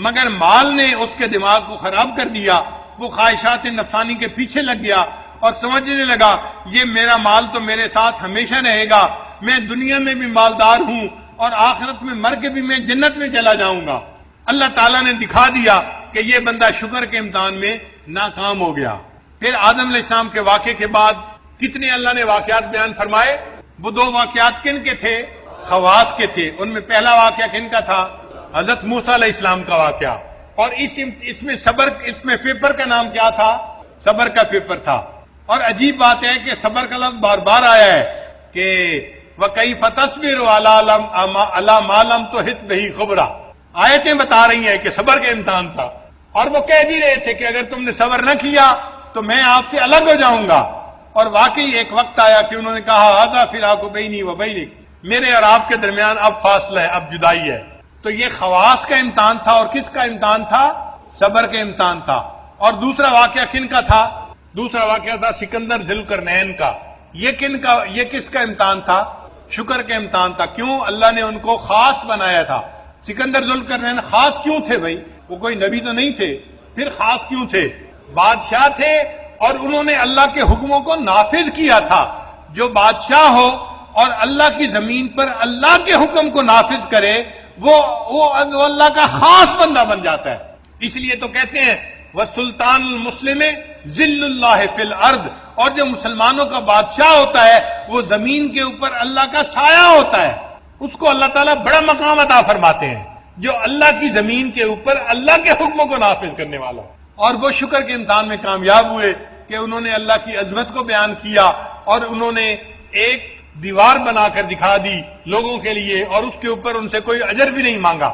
مگر مال نے اس کے دماغ کو خراب کر دیا، وہ خواہشات نفسانی کے پیچھے لگ گیا اور سمجھنے لگا یہ میرا مال تو میرے ساتھ ہمیشہ رہے گا، میں دنیا میں بھی مالدار ہوں اور آخرت میں مر کے بھی میں جنت میں چلا جاؤں گا۔ اللہ تعالیٰ نے دکھا دیا کہ یہ بندہ شکر کے امتحان میں ناکام ہو گیا۔ پھر آدم علیہ السلام کے واقعے کے بعد کتنے اللہ نے واقعات بیان فرمائے؟ وہ 2 واقعات کن کے تھے؟ خواص کے تھے۔ ان میں پہلا واقعہ کن کا تھا؟ حضرت موسیٰ علیہ السلام کا واقعہ۔ اور اس میں صبر، اس میں پیپر کا نام کیا تھا؟ صبر کا پیپر تھا۔ اور عجیب بات ہے کہ صبر کا لفظ بار بار آیا ہے کہ وَكَيْفَ تَصْبِرُ عَلَى مَا لَمْ تُحِطْ بِهِ خُبْرًا، آیتیں بتا رہی ہیں کہ صبر کا امتحان تھا، اور وہ کہہ بھی رہے تھے کہ اگر تم نے صبر نہ کیا تو میں آپ سے الگ ہو جاؤں گا۔ اور واقعی ایک وقت آیا کہ انہوں نے کہا هَذَا فِرَاقُ بَيْنِي وَبَيْنِكَ، میرے اور آپ کے درمیان اب فاصلہ ہے، اب جدائی ہے۔ تو یہ خواص کا امتحان تھا، اور کس کا امتحان تھا؟ صبر کا امتحان تھا۔ اور دوسرا واقعہ کن کا تھا؟ دوسرا واقعہ تھا سکندر ذوالقرنین کا۔ یہ کس کا امتحان تھا؟ شکر کا امتحان تھا۔ کیوں؟ اللہ نے ان کو خاص بنایا تھا۔ سکندر ذوالقرنین خاص کیوں تھے بھائی؟ وہ کوئی نبی تو نہیں تھے، پھر خاص کیوں تھے؟ بادشاہ تھے اور انہوں نے اللہ کے حکموں کو نافذ کیا تھا۔ جو بادشاہ ہو اور اللہ کی زمین پر اللہ کے حکم کو نافذ کرے وہ اللہ کا خاص بندہ بن جاتا ہے۔ اس لیے تو کہتے ہیں وَالسُّلْطَانُ الْمُسْلِمِ ذِلُّ اللَّهِ فِي الْأَرْضِ، اور جو مسلمانوں کا بادشاہ ہوتا ہے وہ زمین کے اوپر اللہ کا سایہ ہوتا ہے، اس کو اللہ تعالیٰ بڑا مقام عطا فرماتے ہیں، جو اللہ کی زمین کے اوپر اللہ کے حکموں کو نافذ کرنے والا۔ اور وہ شکر کے امتحان میں کامیاب ہوئے کہ انہوں نے اللہ کی عظمت کو بیان کیا، اور انہوں نے ایک دیوار بنا کر دکھا دی لوگوں کے لیے، اور اس کے اوپر ان سے کوئی اجر بھی نہیں مانگا۔